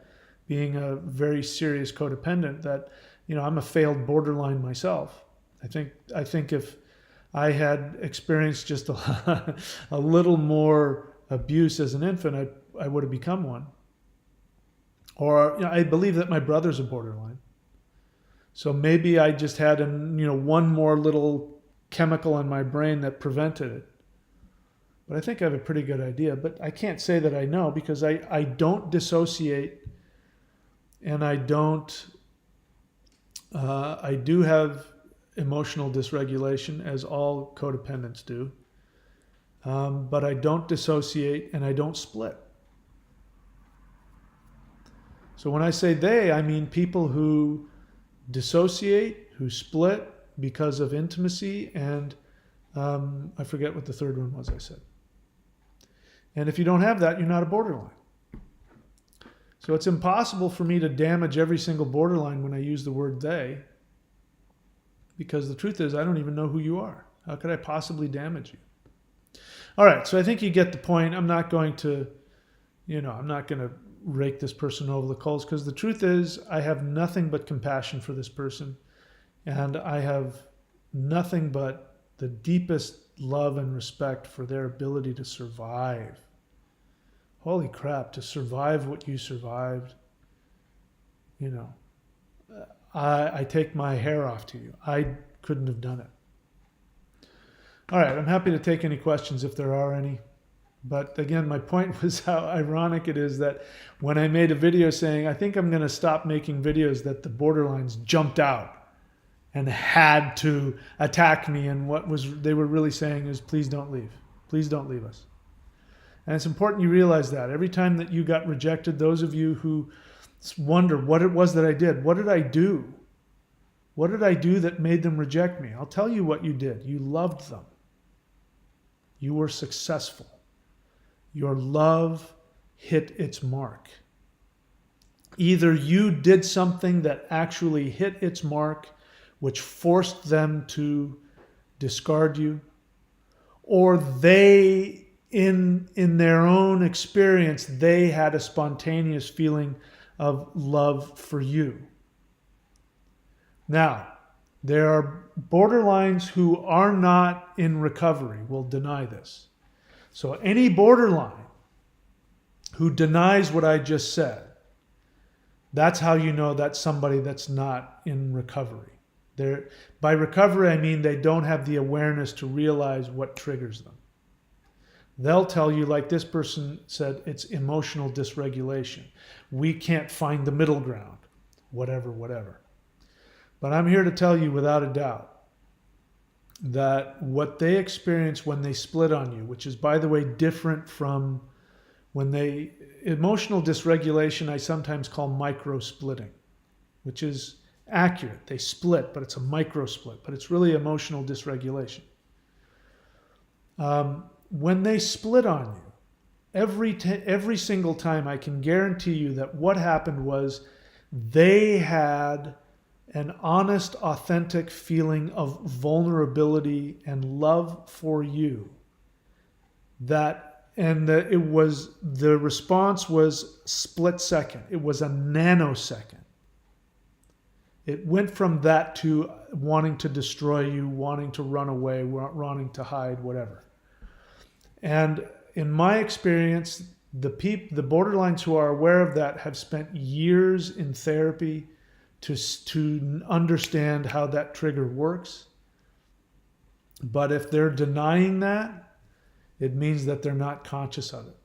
S1: being a very serious codependent, that I'm a failed borderline myself. I think if I had experienced just a little more abuse as an infant, I would have become one. Or I believe that my brother's a borderline. So maybe I just had one more little chemical in my brain that prevented it. But I think I have a pretty good idea. But I can't say that I know, because I don't dissociate, and I do have emotional dysregulation, as all codependents do. But I don't dissociate, and I don't split. So when I say they, I mean people who dissociate, who split because of intimacy, and I forget what the third one was I said. And if you don't have that, you're not a borderline. So it's impossible for me to damage every single borderline when I use the word they, because the truth is I don't even know who you are. How could I possibly damage you? All right, so I think you get the point. I'm not going to rake this person over the coals, because the truth is I have nothing but compassion for this person, and I have nothing but the deepest love and respect for their ability to survive. Holy crap, to survive what you survived. I take my hair off to you. I couldn't have done it. All right, I'm happy to take any questions if there are any. But again, my point was how ironic it is that when I made a video saying, I think I'm going to stop making videos, that the borderlines jumped out and had to attack me. And they were really saying is, please don't leave. Please don't leave us. And it's important you realize that. Every time that you got rejected, those of you who wonder what it was that I did, what did I do? What did I do that made them reject me? I'll tell you what you did. You loved them. You were successful. Your love hit its mark. Either you did something that actually hit its mark, which forced them to discard you, or they, in their own experience, they had a spontaneous feeling of love for you. Now, there are borderlines who are not in recovery, will deny this. So any borderline who denies what I just said, that's how you know that's somebody that's not in recovery. By recovery, I mean they don't have the awareness to realize what triggers them. They'll tell you, like this person said, it's emotional dysregulation. We can't find the middle ground, whatever. But I'm here to tell you without a doubt that what they experience when they split on you, which is, by the way, different from emotional dysregulation, I sometimes call micro splitting, which is accurate. They split, but it's a micro split, but it's really emotional dysregulation. When they split on you, every single time, I can guarantee you that what happened was they had an honest, authentic feeling of vulnerability and love for you. The response was split second. It was a nanosecond. It went from that to wanting to destroy you, wanting to run away, wanting to hide, whatever. And in my experience, the borderlines who are aware of that have spent years in therapy to understand how that trigger works. But if they're denying that, it means that they're not conscious of it.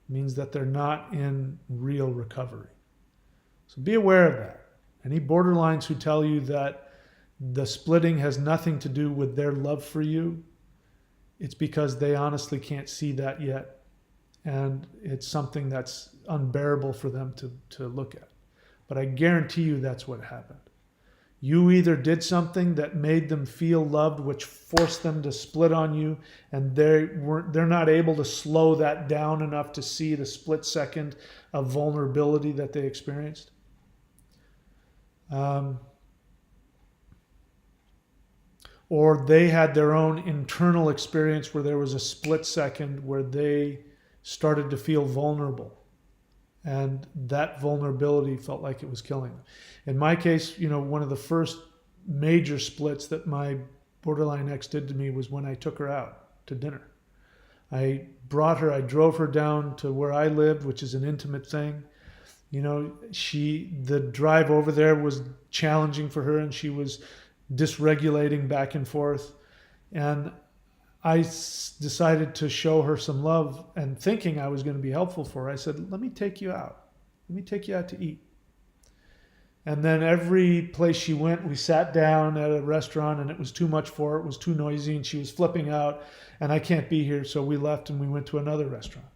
S1: It means that they're not in real recovery. So be aware of that. Any borderlines who tell you that the splitting has nothing to do with their love for you, it's because they honestly can't see that yet. And it's something that's unbearable for them to look at. But I guarantee you that's what happened. You either did something that made them feel loved, which forced them to split on you, and they're not able to slow that down enough to see the split second of vulnerability that they experienced. Um, or they had their own internal experience where there was a split second where they started to feel vulnerable, and that vulnerability felt like it was killing them. In my case, one of the first major splits that my borderline ex did to me was when I took her out to dinner. I drove her down to where I lived, which is an intimate thing. The drive over there was challenging for her, and she was dysregulating back and forth. And I decided to show her some love, and thinking I was going to be helpful for her, I said, let me take you out. Let me take you out to eat. And then every place she went, we sat down at a restaurant, and it was too much for her. It was too noisy, and she was flipping out, and I can't be here. So we left, and we went to another restaurant.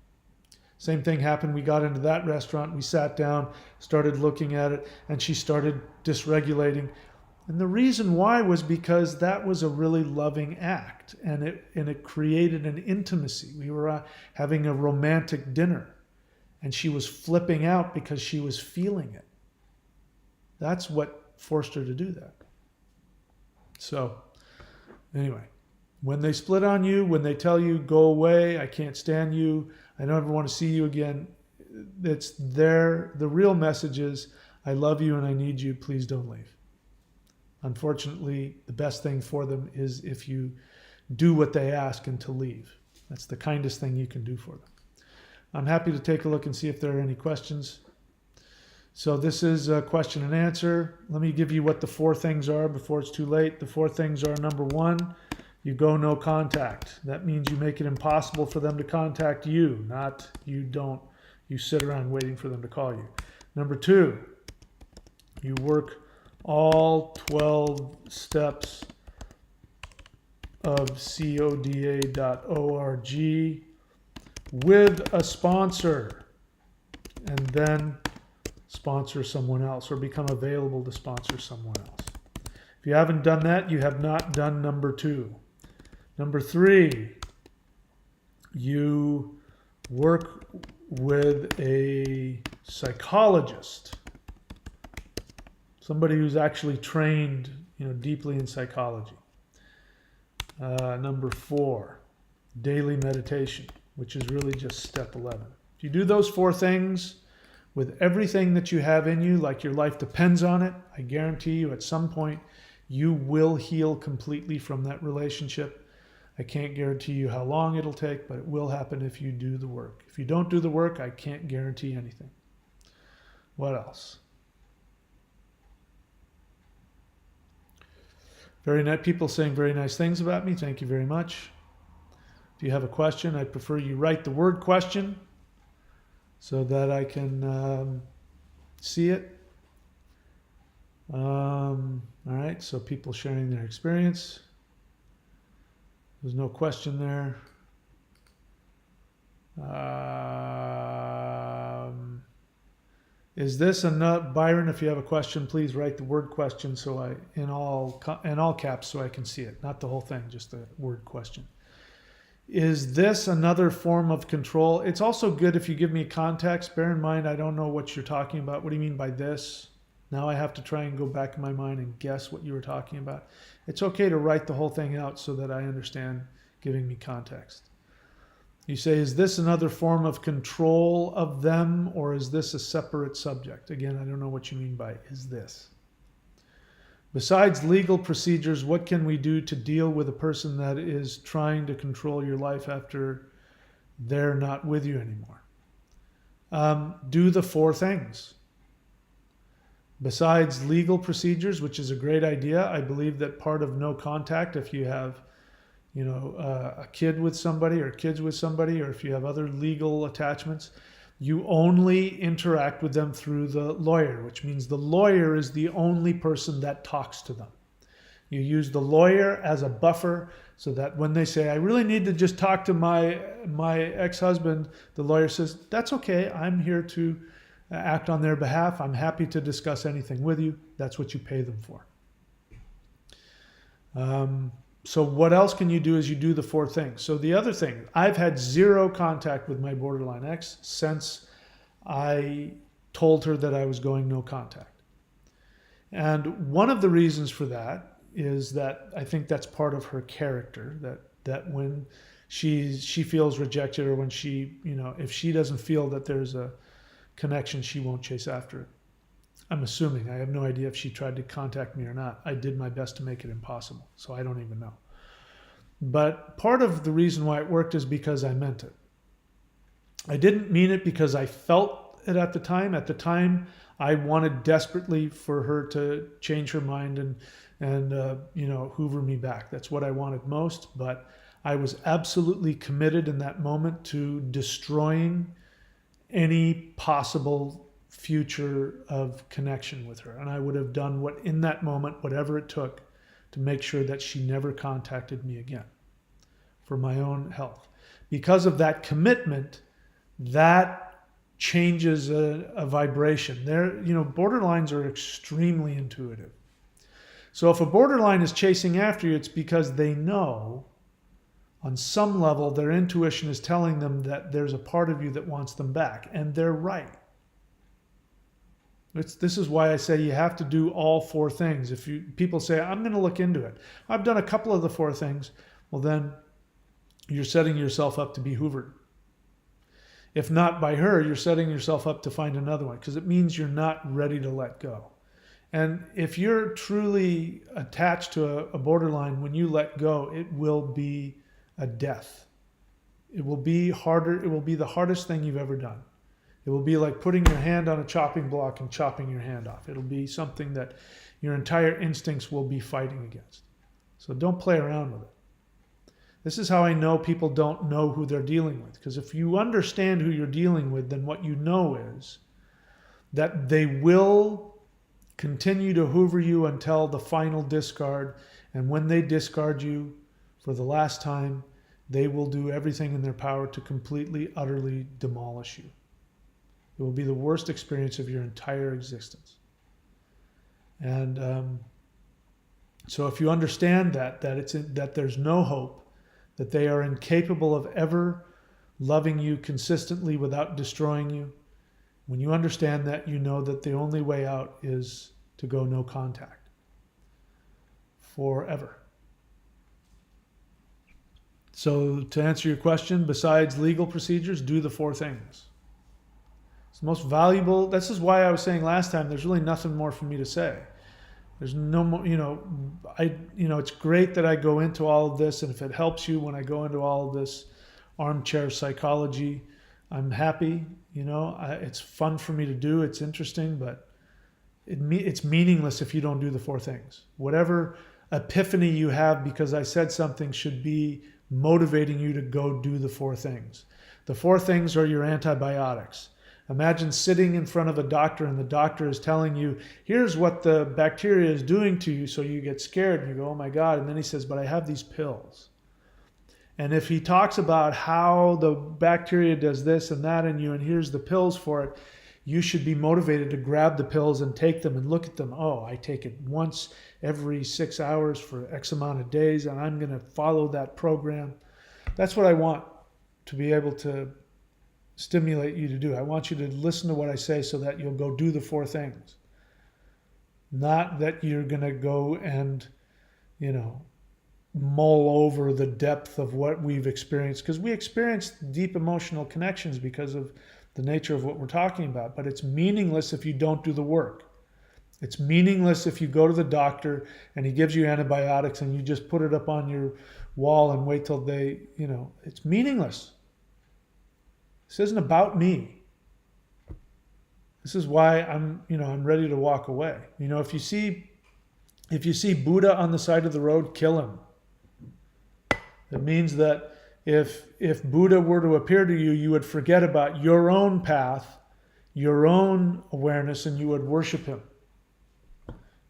S1: Same thing happened. We got into that restaurant, we sat down, started looking at it, and she started dysregulating. And the reason why was because that was a really loving act, and it created an intimacy. We were having a romantic dinner, and she was flipping out because she was feeling it. That's what forced her to do that. So, anyway, when they split on you, when they tell you, go away, I can't stand you, I don't ever want to see you again, it's there. The real message is, I love you and I need you, please don't leave. Unfortunately, the best thing for them is if you do what they ask and to leave. That's the kindest thing you can do for them. I'm happy to take a look and see if there are any questions. So this is a question and answer. Let me give you what the 4 things are before it's too late. The 4 things are: number 1, you go no contact. That means you make it impossible for them to contact you, not you sit around waiting for them to call you. Number 2, you work all 12 steps of coda.org with a sponsor, and then sponsor someone else or become available to sponsor someone else. If you haven't done that, you have not done number 2. Number 3, you work with a psychologist, somebody who's actually trained, deeply in psychology. Number 4, daily meditation, which is really just step 11. If you do those 4 things with everything that you have in you, like your life depends on it, I guarantee you at some point you will heal completely from that relationship. I can't guarantee you how long it'll take, but it will happen if you do the work. If you don't do the work, I can't guarantee anything. What else? Very nice people saying very nice things about me. Thank you very much. If you have a question, I'd prefer you write the word question so that I can see it. All right, so people sharing their experience. There's no question there. Is this enough, Byron? If you have a question, please write the word question in all caps so I can see it. Not the whole thing, just the word question. Is this another form of control? It's also good if you give me context. Bear in mind, I don't know what you're talking about. What do you mean by this? Now I have to try and go back in my mind and guess what you were talking about. It's okay to write the whole thing out so that I understand giving me context. You say, is this another form of control of them, or is this a separate subject? Again, I don't know what you mean by is this. Besides legal procedures, what can we do to deal with a person that is trying to control your life after they're not with you anymore? Do the 4 things. Besides legal procedures, which is a great idea, I believe that part of no contact, if you have a kid with somebody or kids with somebody, or if you have other legal attachments, you only interact with them through the lawyer, which means the lawyer is the only person that talks to them. You use the lawyer as a buffer so that when they say, I really need to just talk to my ex-husband, the lawyer says, that's okay, I'm here to act on their behalf. I'm happy to discuss anything with you. That's what you pay them for. So what else can you do is you do the 4 things. So the other thing, I've had 0 contact with my borderline ex since I told her that I was going no contact. And one of the reasons for that is that I think that's part of her character, that when she feels rejected, or when she, if she doesn't feel that there's a connection, she won't chase after it. I'm assuming. I have no idea if she tried to contact me or not. I did my best to make it impossible, so I don't even know. But part of the reason why it worked is because I meant it. I didn't mean it because I felt it at the time. At the time, I wanted desperately for her to change her mind and hoover me back. That's what I wanted most. But I was absolutely committed in that moment to destroying any possible future of connection with her. And I would have done in that moment, whatever it took to make sure that she never contacted me again, for my own health. Because of that commitment, that changes a vibration. Borderlines are extremely intuitive. So if a borderline is chasing after you, it's because they know on some level their intuition is telling them that there's a part of you that wants them back, and they're right. This is why I say you have to do all four things. If people say, I'm going to look into it, I've done a couple of the four things, well then you're setting yourself up to be hoovered. If not by her, you're setting yourself up to find another one, because it means you're not ready to let go. And if you're truly attached to a borderline, when you let go, it will be a death. It will be harder. It will be the hardest thing you've ever done. It will be like putting your hand on a chopping block and chopping your hand off. It'll be something that your entire instincts will be fighting against. So don't play around with it. This is how I know people don't know who they're dealing with. Because if you understand who you're dealing with, then what you know is that they will continue to hoover you until the final discard. And when they discard you for the last time, they will do everything in their power to completely, utterly demolish you. It will be the worst experience of your entire existence. And so if you understand that there's no hope, that they are incapable of ever loving you consistently without destroying you, when you understand that, you know that the only way out is to go no contact forever. So to answer your question, besides legal procedures, do the four things. It's the most valuable. This is why I was saying last time, there's really nothing more for me to say. There's no more, it's great that I go into all of this. And if it helps you when I go into all of this armchair psychology, I'm happy. It's fun for me to do. It's interesting, but it's meaningless if you don't do the four things. Whatever epiphany you have because I said something should be motivating you to go do the four things. The four things are your antibiotics. Imagine sitting in front of a doctor and the doctor is telling you, here's what the bacteria is doing to you, so you get scared and you go, oh my God. And then he says, but I have these pills. And if he talks about how the bacteria does this and that in you, and here's the pills for it, you should be motivated to grab the pills and take them and look at them. Oh, I take it once every 6 hours for X amount of days, and I'm going to follow that program. That's what I want to be able to stimulate you to do. I want you to listen to what I say so that you'll go do the four things. Not that you're going to go and, mull over the depth of what we've experienced, because we experience deep emotional connections because of the nature of what we're talking about. But it's meaningless if you don't do the work. It's meaningless if you go to the doctor and he gives you antibiotics and you just put it up on your wall and wait till it's meaningless. This isn't about me. This is why I'm ready to walk away. If you see Buddha on the side of the road, kill him. It means that if Buddha were to appear to you, you would forget about your own path, your own awareness, and you would worship him.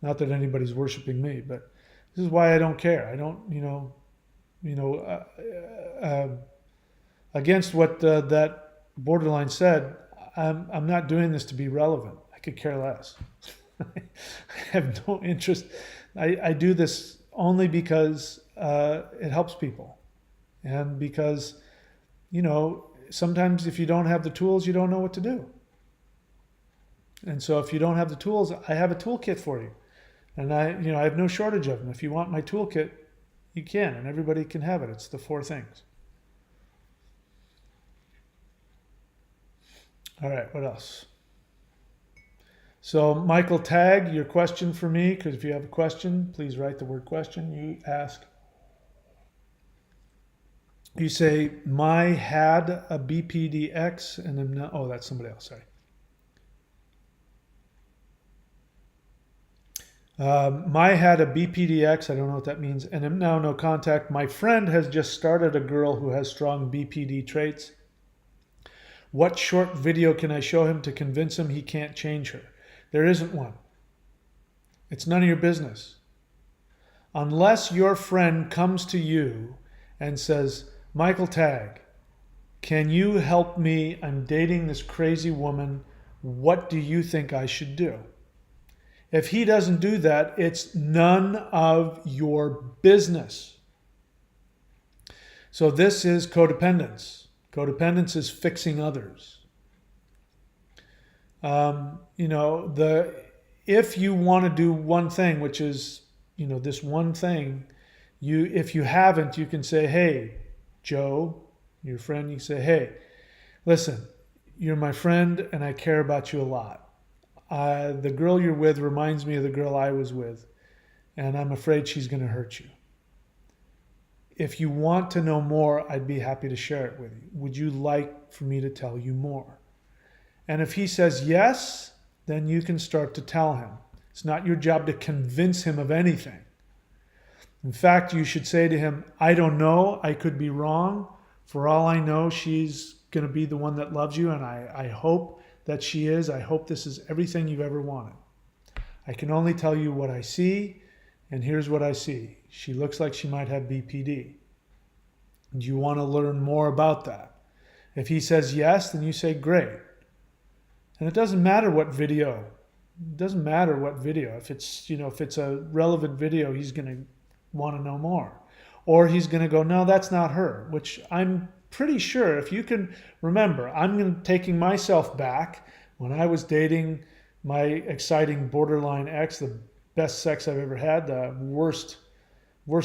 S1: Not that anybody's worshiping me, but this is why I don't care. I don't, against what that borderline said, I'm not doing this to be relevant. I could care less. I have no interest. I do this only because it helps people. And because, sometimes if you don't have the tools, you don't know what to do. And so if you don't have the tools, I have a toolkit for you. And I have no shortage of them. If you want my toolkit, you can, and everybody can have it. It's the 4 things. All right, what else? So, Michael, tag your question for me, because if you have a question, please write the word question. You ask. You say, my had a BPDX, and then, no, oh, that's somebody else, sorry. My had a BPDX, I don't know what that means, and am now no contact. My friend has just started a girl who has strong BPD traits. What short video can I show him to convince him he can't change her? There isn't one. It's none of your business. Unless your friend comes to you and says, Michael Tagg, can you help me? I'm dating this crazy woman. What do you think I should do? If he doesn't do that, it's none of your business. So this is codependence. Codependence is fixing others. If you want to do one thing, which is, this one thing, if you haven't, you can say, hey, Joe, your friend, you say, hey, listen, you're my friend and I care about you a lot. The girl you're with reminds me of the girl I was with, and I'm afraid she's going to hurt you. If you want to know more, I'd be happy to share it with you. Would you like for me to tell you more? And if he says yes, then you can start to tell him. It's not your job to convince him of anything. In fact, you should say to him, I don't know, I could be wrong. For all I know, she's going to be the one that loves you, and I hope that she is. I hope this is everything you've ever wanted. I can only tell you what I see, and here's what I see. She looks like she might have BPD. Do you want to learn more about that? If he says yes, then you say great. And it doesn't matter what video. It doesn't matter what video. If it's a relevant video, he's going to want to know more. Or he's going to go, no, that's not her, which I'm pretty sure, if you can remember, I'm taking myself back when I was dating my exciting borderline ex, the best sex I've ever had, the worst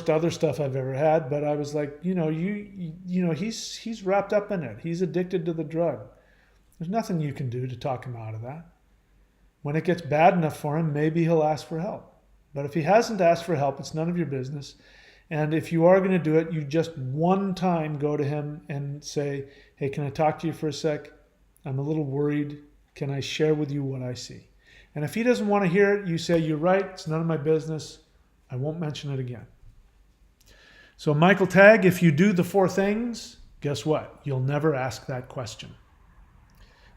S1: other stuff I've ever had. But I was like, he's wrapped up in it. He's addicted to the drug. There's nothing you can do to talk him out of that. When it gets bad enough for him, maybe he'll ask for help. But if he hasn't asked for help, it's none of your business. And if you are going to do it, you just one time go to him and say, hey, can I talk to you for a sec? I'm a little worried. Can I share with you what I see? And if he doesn't want to hear it, you say, you're right. It's none of my business. I won't mention it again. So Michael Tagg, if you do the 4 things, guess what? You'll never ask that question.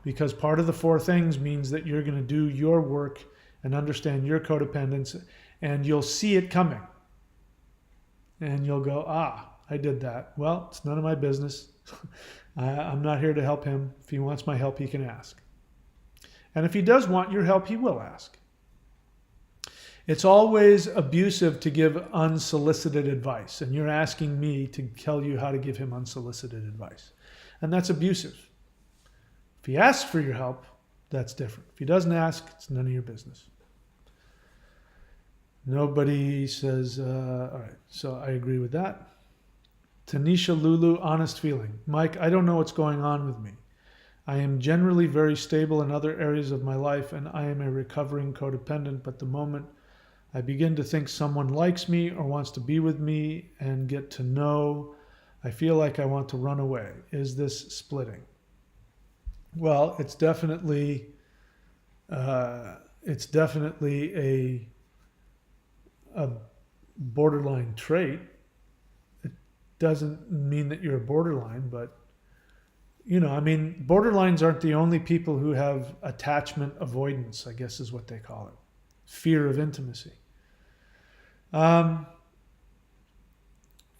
S1: Because part of the 4 things means that you're going to do your work and understand your codependence, and you'll see it coming. And you'll go, I did that. Well, it's none of my business. I'm not here to help him. If he wants my help, he can ask. And if he does want your help, he will ask. It's always abusive to give unsolicited advice. And you're asking me to tell you how to give him unsolicited advice. And that's abusive. If he asks for your help, that's different. If he doesn't ask, it's none of your business. Nobody says, all right, so I agree with that. Tanisha Lulu, honest feeling. Mike, I don't know what's going on with me. I am generally very stable in other areas of my life, and I am a recovering codependent, but the moment I begin to think someone likes me or wants to be with me and get to know, I feel like I want to run away. Is this splitting? Well, it's definitely a borderline trait. It doesn't mean that you're a borderline, but borderlines aren't the only people who have attachment avoidance, I guess is what they call it. Fear of intimacy.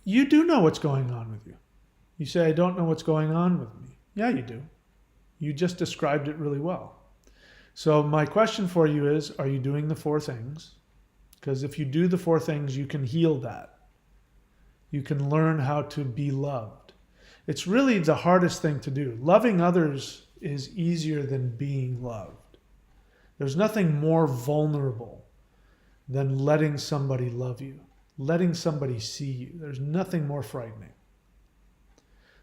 S1: You do know what's going on with you. You say, I don't know what's going on with me. Yeah, you do. You just described it really well. So my question for you is, are you doing the 4 things? Because if you do the 4 things, you can heal that. You can learn how to be loved. It's really the hardest thing to do. Loving others is easier than being loved. There's nothing more vulnerable than letting somebody love you, letting somebody see you. There's nothing more frightening.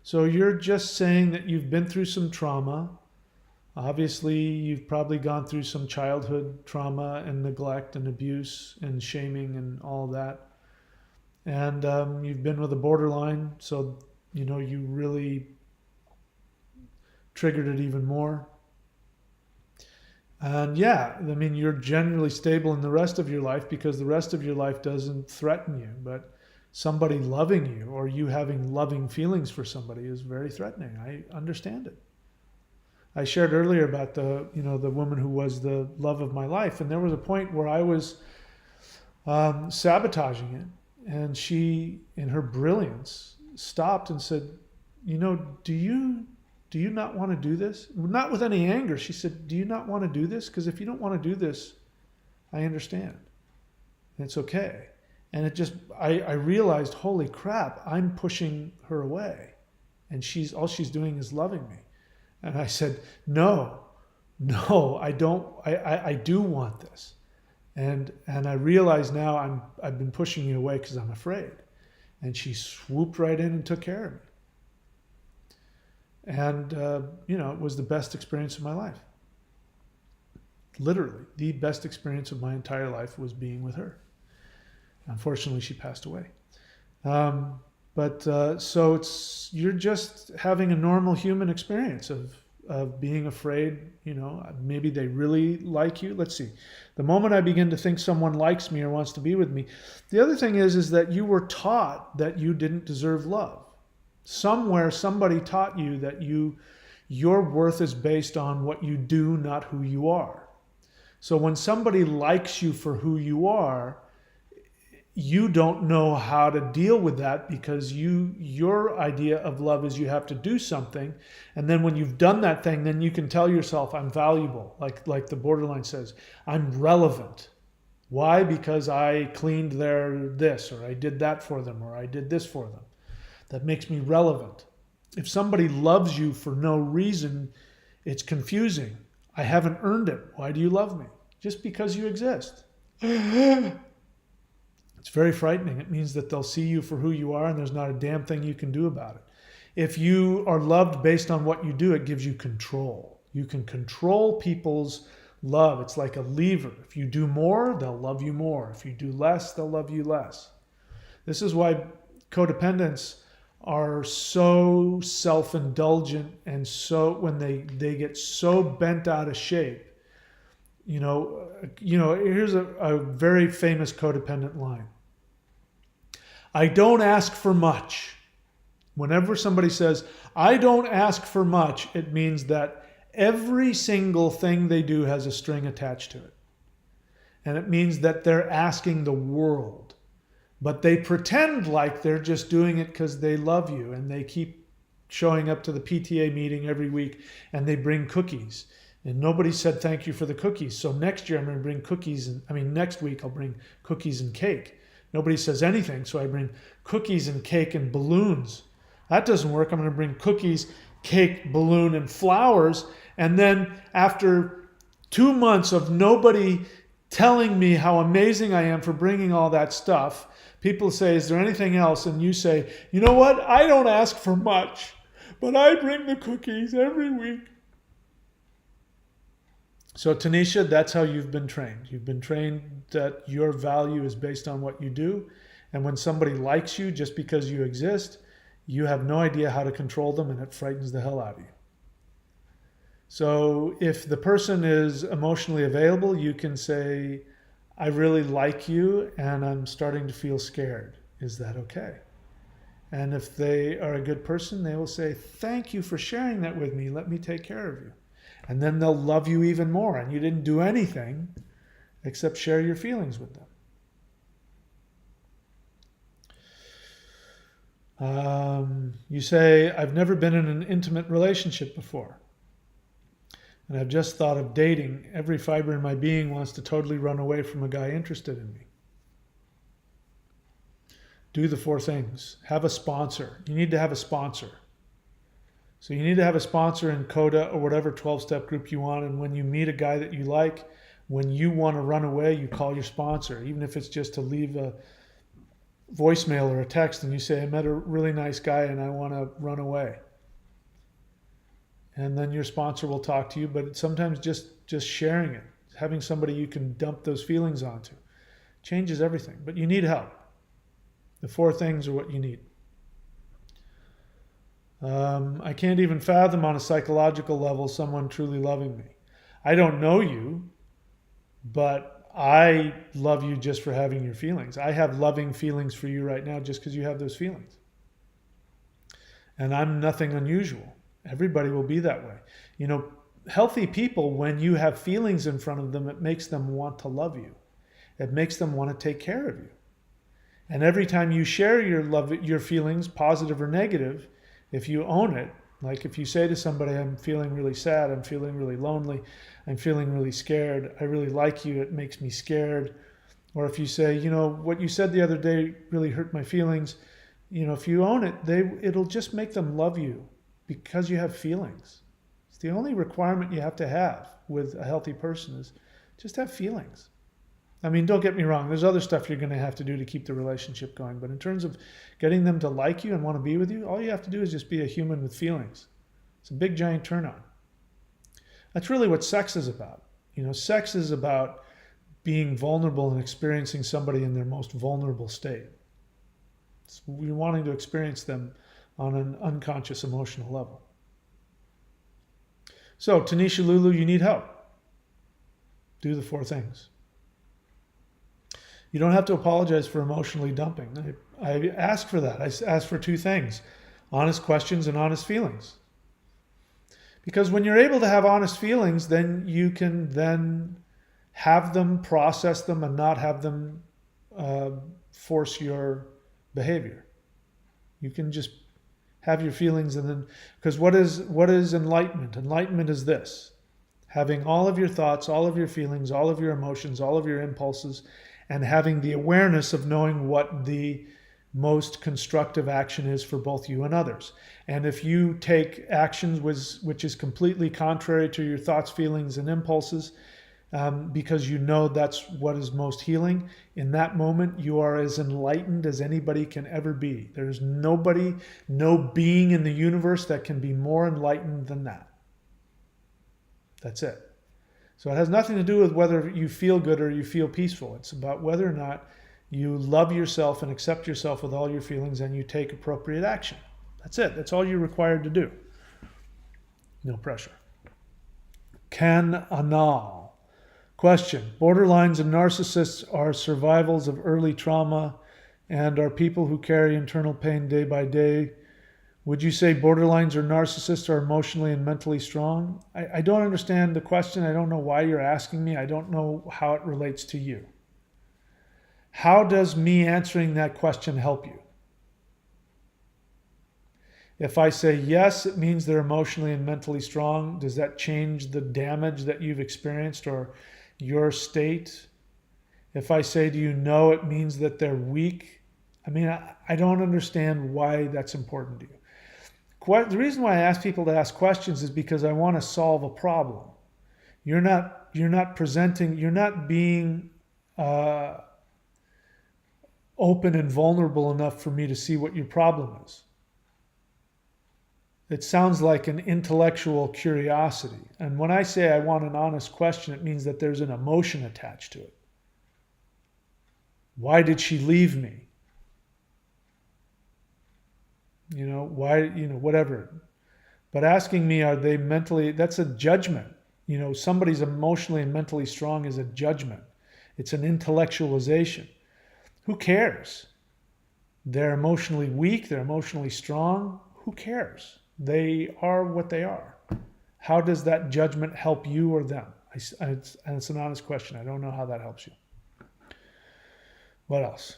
S1: So you're just saying that you've been through some trauma. Obviously, you've probably gone through some childhood trauma and neglect and abuse and shaming and all that. And you've been with a borderline, so you really triggered it even more. And yeah, I mean, you're generally stable in the rest of your life because the rest of your life doesn't threaten you. But somebody loving you or you having loving feelings for somebody is very threatening. I understand it. I shared earlier about the woman who was the love of my life, and there was a point where I was sabotaging it, and she, in her brilliance, stopped and said, do you not want to do this? Not with any anger. She said, do you not want to do this? Because if you don't want to do this, I understand. It's okay. And I realized, holy crap, I'm pushing her away. And all she's doing is loving me. And I said, no, I don't. I do want this. And I realize now I've been pushing you away because I'm afraid. And she swooped right in and took care of me. And, it was the best experience of my life. Literally, the best experience of my entire life was being with her. Unfortunately, she passed away. So you're just having a normal human experience of being afraid. Maybe they really like you. Let's see. The moment I begin to think someone likes me or wants to be with me, the other thing is that you were taught that you didn't deserve love. Somewhere somebody taught you that your worth is based on what you do, not who you are. So when somebody likes you for who you are, you don't know how to deal with that because your idea of love is you have to do something, and then when you've done that thing, then you can tell yourself, I'm valuable, like the borderline says, I'm relevant. Why? Because I cleaned their this, or I did that for them, or I did this for them. That makes me relevant. If somebody loves you for no reason, it's confusing. I haven't earned it. Why do you love me? Just because you exist. It's very frightening. It means that they'll see you for who you are and there's not a damn thing you can do about it. If you are loved based on what you do, it gives you control. You can control people's love. It's like a lever. If you do more, they'll love you more. If you do less, they'll love you less. This is why codependents are so self-indulgent, and so when they get so bent out of shape. Here's a very famous codependent line. I don't ask for much. Whenever somebody says, I don't ask for much, it means that every single thing they do has a string attached to it. And it means that they're asking the world. But they pretend like they're just doing it because they love you, and they keep showing up to the PTA meeting every week, and they bring cookies. And nobody said thank you for the cookies. So next year I'm going to bring cookies. Next week I'll bring cookies and cake. Nobody says anything, so I bring cookies and cake and balloons. That doesn't work. I'm going to bring cookies, cake, balloon, and flowers. And then after 2 months of nobody telling me how amazing I am for bringing all that stuff, people say, is there anything else? And you say, you know what? I don't ask for much, but I bring the cookies every week. So Tanisha, that's how you've been trained. You've been trained that your value is based on what you do. And when somebody likes you just because you exist, you have no idea how to control them, and it frightens the hell out of you. So if the person is emotionally available, you can say, I really like you and I'm starting to feel scared. Is that okay? And if they are a good person, they will say, thank you for sharing that with me. Let me take care of you. And then they'll love you even more. And you didn't do anything except share your feelings with them. You say, I've never been in an intimate relationship before. And I've just thought of dating. Every fiber in my being wants to totally run away from a guy interested in me. Do the 4 things. Have a sponsor. You need to have a sponsor. So you need to have a sponsor in CODA or whatever 12-step group you want. And when you meet a guy that you like, When you want to run away, you call your sponsor, even if it's just to leave a voicemail or a text and you say, I met a really nice guy and I want to run away. And then your sponsor will talk to you, but sometimes just sharing it, having somebody you can dump those feelings onto, changes everything. But you need help. The 4 things are what you need. I can't even fathom on a psychological level someone truly loving me. I don't know you, but I love you just for having your feelings. I have loving feelings for you right now just because you have those feelings. And I'm nothing unusual. Everybody will be that way. You know, healthy people, when you have feelings in front of them, it makes them want to love you. It makes them want to take care of you. And every time you share your feelings, positive or negative, if you own it, like if you say to somebody, I'm feeling really sad, I'm feeling really lonely, I'm feeling really scared, I really like you, it makes me scared. Or if you say, you know, what you said the other day really hurt my feelings, you know, if you own it, it'll just make them love you because you have feelings. It's the only requirement you have to have with a healthy person is just have feelings. I mean, don't get me wrong, there's other stuff you're going to have to do to keep the relationship going. But in terms of getting them to like you and want to be with you, all you have to do is just be a human with feelings. It's a big, giant turn on. That's really what sex is about. You know, sex is about being vulnerable and experiencing somebody in their most vulnerable state. You're wanting to experience them on an unconscious emotional level. So, Tanisha Lulu, you need help. Do the 4 things. You don't have to apologize for emotionally dumping. I ask for that. I ask for 2 things, honest questions and honest feelings. Because when you're able to have honest feelings, then you can then have them, process them, and not have them force your behavior. You can just have your feelings and then, because what is enlightenment? Enlightenment is this: having all of your thoughts, all of your feelings, all of your emotions, all of your impulses, and having the awareness of knowing what the most constructive action is for both you and others. And if you take actions which is completely contrary to your thoughts, feelings, and impulses, because you know that's what is most healing, in that moment you are as enlightened as anybody can ever be. There's no being in the universe that can be more enlightened than that. That's it. So it has nothing to do with whether you feel good or you feel peaceful. It's about whether or not you love yourself and accept yourself with all your feelings and you take appropriate action. That's it. That's all you're required to do. No pressure. Can Anal. Question. Borderlines and narcissists are survivals of early trauma and are people who carry internal pain day by day. Would you say borderlines or narcissists are emotionally and mentally strong? I don't understand the question. I don't know why you're asking me. I don't know how it relates to you. How does me answering that question help you? If I say yes, it means they're emotionally and mentally strong. Does that change the damage that you've experienced or your state? If I say, do you know, it means that they're weak. I mean, I don't understand why that's important to you. The reason why I ask people to ask questions is because I want to solve a problem. You're not being open and vulnerable enough for me to see what your problem is. It sounds like an intellectual curiosity. And when I say I want an honest question, it means that there's an emotion attached to it. Why did she leave me? You know, why, you know, whatever. But asking me, are they mentally, that's a judgment. You know, somebody's emotionally and mentally strong is a judgment. It's an intellectualization. Who cares? They're emotionally weak, they're emotionally strong. Who cares? They are what they are. How does that judgment help you or them? And it's an honest question. I don't know how that helps you. What else?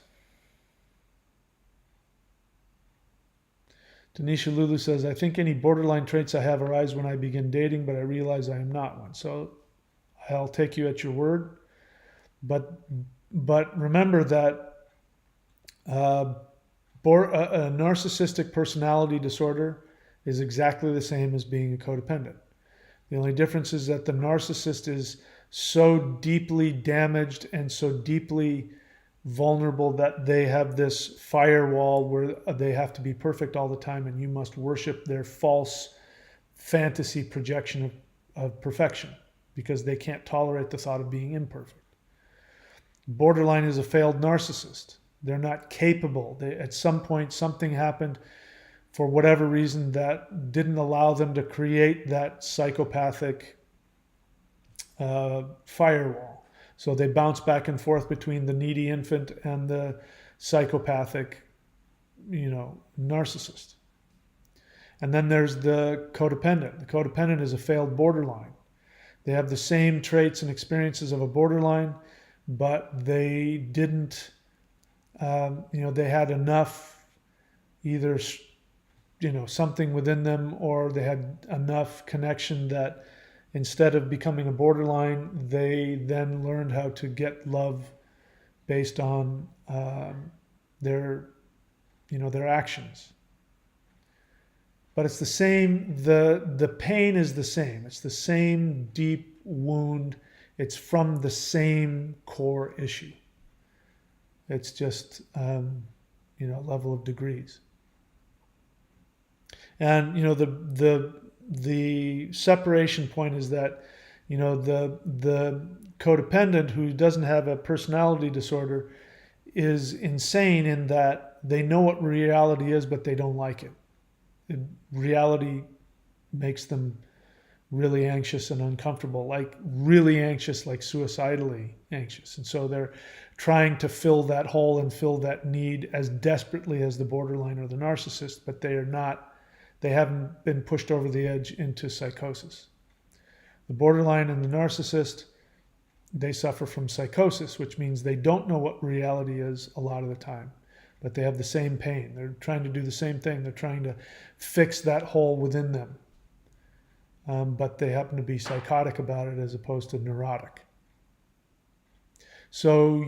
S1: Tanisha Lulu says, I think any borderline traits I have arise when I begin dating, but I realize I am not one. So I'll take you at your word. But remember that a narcissistic personality disorder is exactly the same as being a codependent. The only difference is that the narcissist is so deeply damaged and so deeply vulnerable that they have this firewall where they have to be perfect all the time, and you must worship their false fantasy projection of perfection because they can't tolerate the thought of being imperfect. Borderline is a failed narcissist. They're not capable. At some point, something happened for whatever reason that didn't allow them to create that psychopathic firewall. So they bounce back and forth between the needy infant and the psychopathic, narcissist. And then there's the codependent. The codependent is a failed borderline. They have the same traits and experiences of a borderline, but they didn't, they had enough either, something within them, or they had enough connection that instead of becoming a borderline, they then learned how to get love based on their actions. But it's the same. The pain is the same. It's the same deep wound. It's from the same core issue. It's just level of degrees. And the separation point is that the codependent who doesn't have a personality disorder is insane in that they know what reality is, but they don't like it. Reality makes them really anxious and uncomfortable, like really anxious, like suicidally anxious. And so they're trying to fill that hole and fill that need as desperately as the borderline or the narcissist, but they haven't been pushed over the edge into psychosis. The borderline and the narcissist, they suffer from psychosis, which means they don't know what reality is a lot of the time, but they have the same pain. They're trying to do the same thing. They're trying to fix that hole within them. But they happen to be psychotic about it as opposed to neurotic. So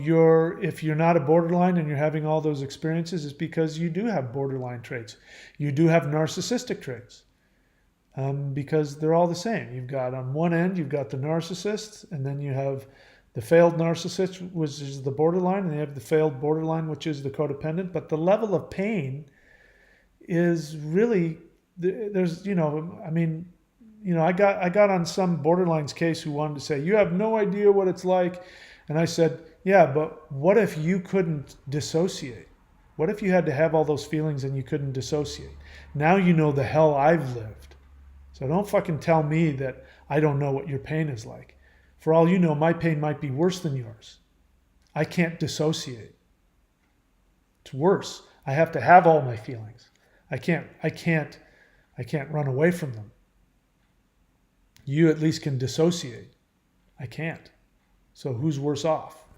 S1: if you're not a borderline and you're having all those experiences, it's because you do have borderline traits. You do have narcissistic traits, because they're all the same. You've got, on one end, you've got the narcissist, and then you have the failed narcissist, which is the borderline, and you have the failed borderline, which is the codependent. But the level of pain is really, I got on some borderline's case who wanted to say, you have no idea what it's like. And I said, yeah, but what if you couldn't dissociate? What if you had to have all those feelings and you couldn't dissociate? Now you know the hell I've lived. So don't fucking tell me that I don't know what your pain is like. For all you know, my pain might be worse than yours. I can't dissociate. It's worse. I have to have all my feelings. I can't run away from them. You at least can dissociate. I can't. So who's worse off?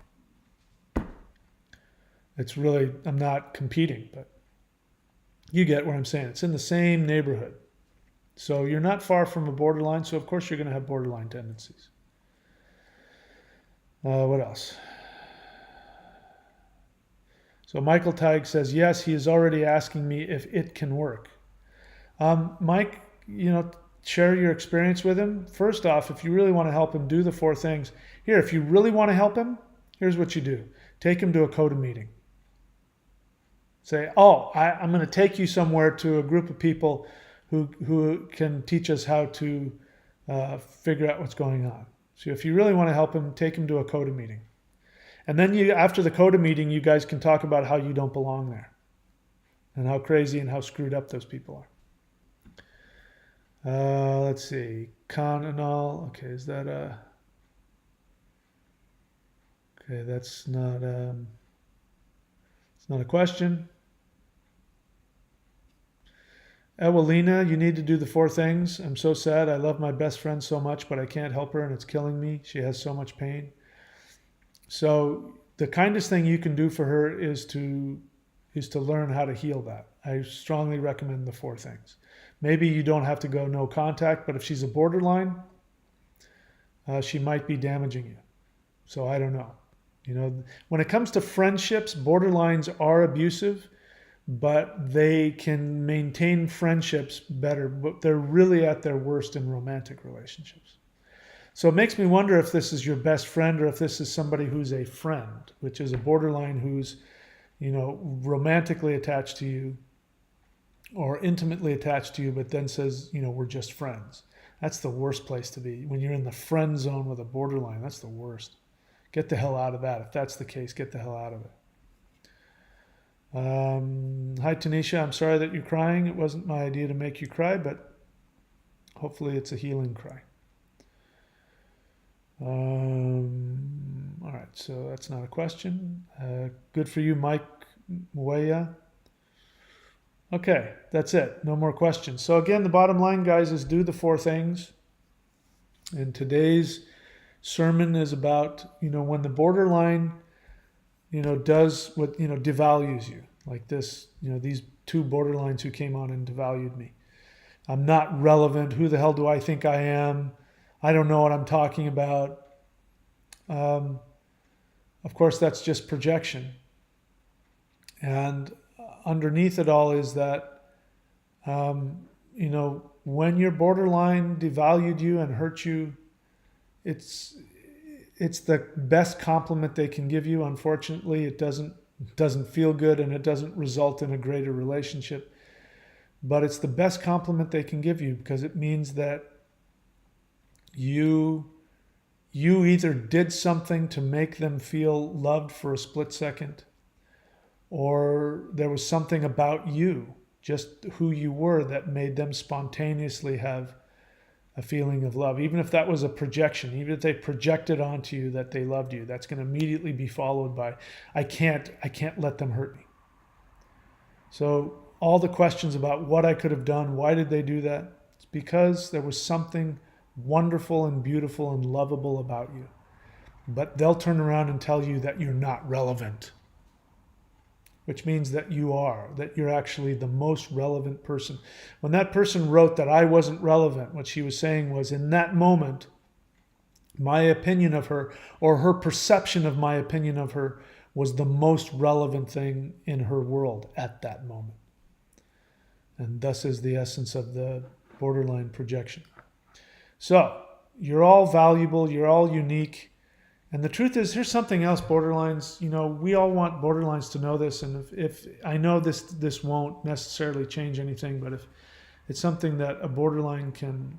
S1: It's really, I'm not competing, but you get what I'm saying. It's in the same neighborhood. So you're not far from a borderline, so of course you're going to have borderline tendencies. What else? So Michael Teig says, yes, he is already asking me if it can work. Mike, share your experience with him. First off, if you really want to help him, do the 4 things. Here, if you really want to help him, here's what you do. Take him to a CODA meeting. Say, I'm going to take you somewhere to a group of people who can teach us how to figure out what's going on. So if you really want to help him, take him to a CODA meeting. And then after the CODA meeting, you guys can talk about how you don't belong there and how crazy and how screwed up those people are. Let's see. Con and all. Okay, is that okay, that's not it's not a question. Ewelina, you need to do the 4 things. I'm so sad. I love my best friend so much, but I can't help her and it's killing me. She has so much pain. So the kindest thing you can do for her is to learn how to heal that. I strongly recommend the 4 things. Maybe you don't have to go no contact, but if she's a borderline, she might be damaging you. So I don't know. When it comes to friendships, borderlines are abusive, but they can maintain friendships better, but they're really at their worst in romantic relationships. So it makes me wonder if this is your best friend or if this is somebody who's a friend, which is a borderline who's, romantically attached to you or intimately attached to you, but then says, we're just friends. That's the worst place to be. When you're in the friend zone with a borderline, that's the worst. Get the hell out of that. If that's the case, get the hell out of it. Hi, Tanisha. I'm sorry that you're crying. It wasn't my idea to make you cry, but hopefully it's a healing cry. All right, so that's not a question. Good for you, Mike Mueya. Okay, that's it. No more questions. So again, the bottom line, guys, is do the 4 things. And today's sermon is about, when the borderline, does what, devalues you. Like this, these 2 borderlines who came on and devalued me. I'm not relevant. Who the hell do I think I am? I don't know what I'm talking about. Of course, that's just projection. And underneath it all is that, when your borderline devalued you and hurt you, it's the best compliment they can give you. Unfortunately, it doesn't feel good and it doesn't result in a greater relationship. But it's the best compliment they can give you because it means that you either did something to make them feel loved for a split second, or there was something about you, just who you were, that made them spontaneously have a feeling of love. Even if that was a projection, even if they projected onto you that they loved you, that's going to immediately be followed by, I can't let them hurt me. So all the questions about what I could have done, why did they do that? It's because there was something wonderful and beautiful and lovable about you. But they'll turn around and tell you that you're not relevant, which means that you're actually the most relevant person. When that person wrote that I wasn't relevant, what she was saying was, in that moment, my opinion of her, or her perception of my opinion of her, was the most relevant thing in her world at that moment. And thus is the essence of the borderline projection. So, you're all valuable, you're all unique. And the truth is, here's something else, borderlines, we all want borderlines to know this. And if I know this won't necessarily change anything, but if it's something that a borderline can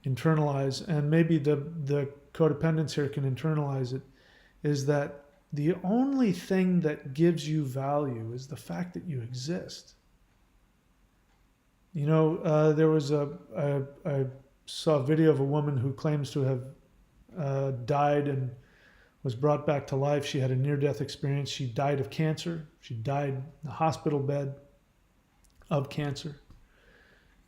S1: internalize, and maybe the codependents here can internalize it, is that the only thing that gives you value is the fact that you exist. There was I saw a video of a woman who claims to have died and was brought back to life. She had a near-death experience. She died of cancer. She died in the hospital bed of cancer.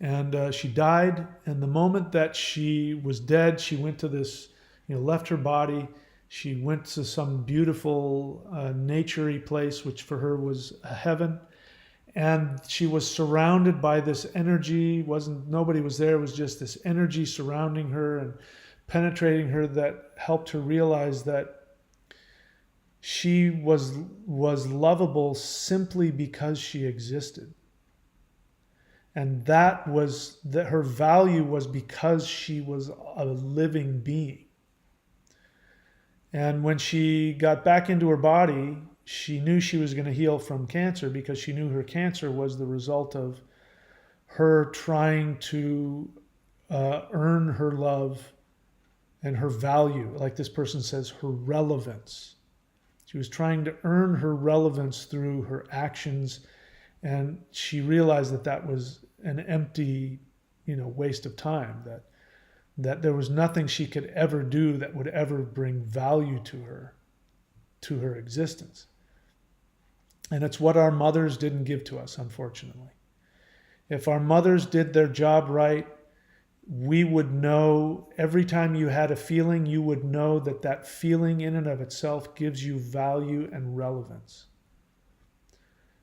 S1: And she died, and the moment that she was dead, she went to this, left her body. She went to some beautiful nature-y place, which for her was a heaven. And she was surrounded by this energy. Nobody was there. It was just this energy surrounding her and penetrating her that helped her realize that she was lovable simply because she existed. And that her value was because she was a living being. And when she got back into her body, she knew she was going to heal from cancer because she knew her cancer was the result of her trying to earn her love and her value. Like this person says, her relevance. She was trying to earn her relevance through her actions, and she realized that was an empty, waste of time, that there was nothing she could ever do that would ever bring value to her existence. And it's what our mothers didn't give to us, unfortunately. If our mothers did their job right, we would know every time you had a feeling, you would know that feeling in and of itself gives you value and relevance.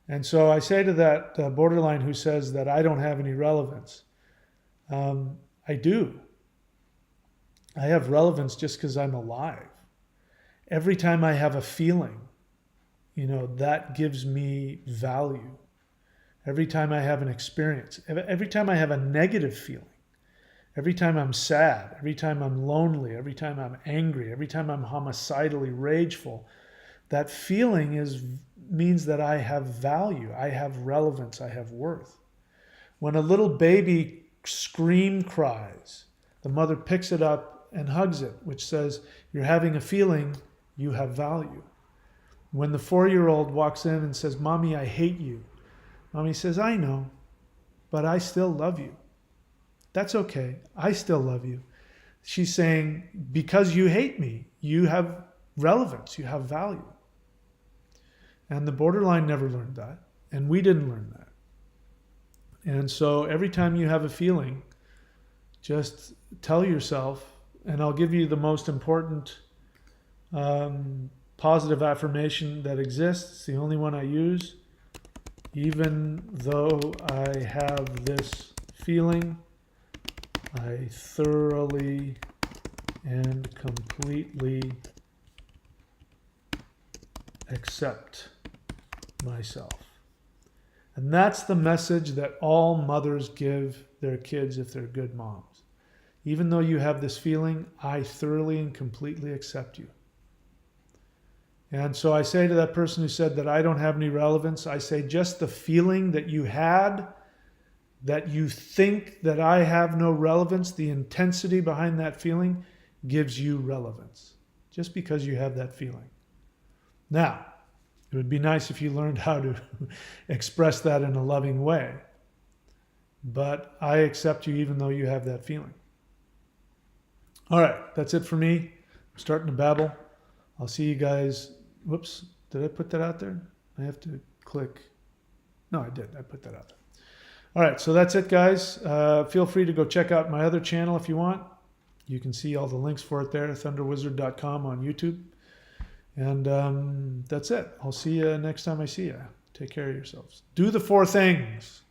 S1: And so I say to that borderline who says that I don't have any relevance, I do. I have relevance just because I'm alive. Every time I have a feeling, that gives me value. Every time I have an experience, every time I have a negative feeling, every time I'm sad, every time I'm lonely, every time I'm angry, every time I'm homicidally rageful, that feeling means that I have value, I have relevance, I have worth. When a little baby scream cries, the mother picks it up and hugs it, which says, you're having a feeling, you have value. When the 4-year-old walks in and says, Mommy, I hate you, Mommy says, I know, but I still love you. That's okay. I still love you. She's saying, because you hate me, you have relevance, you have value. And the borderline never learned that. And we didn't learn that. And so every time you have a feeling, just tell yourself, and I'll give you the most important positive affirmation that exists. It's the only one I use. Even though I have this feeling, I thoroughly and completely accept myself. And that's the message that all mothers give their kids if they're good moms. Even though you have this feeling, I thoroughly and completely accept you. And so I say to that person who said that I don't have any relevance, I say just the feeling that you had, that you think that I have no relevance, the intensity behind that feeling gives you relevance. Just because you have that feeling. Now, it would be nice if you learned how to express that in a loving way. But I accept you even though you have that feeling. All right, that's it for me. I'm starting to babble. I'll see you guys. Whoops, did I put that out there? I have to click. No, I did. I put that out there. All right, so that's it, guys. Feel free to go check out my other channel if you want. You can see all the links for it there, thunderwizard.com on YouTube. And that's it. I'll see you next time I see you. Take care of yourselves. Do the 4 things.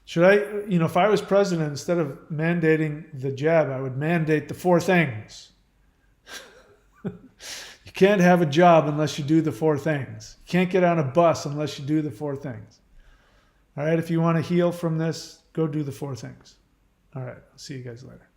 S1: Should I, if I was president, instead of mandating the jab, I would mandate the 4 things. You can't have a job unless you do the 4 things. You can't get on a bus unless you do the 4 things. All right, if you want to heal from this, go do the 4 things. All right, I'll see you guys later.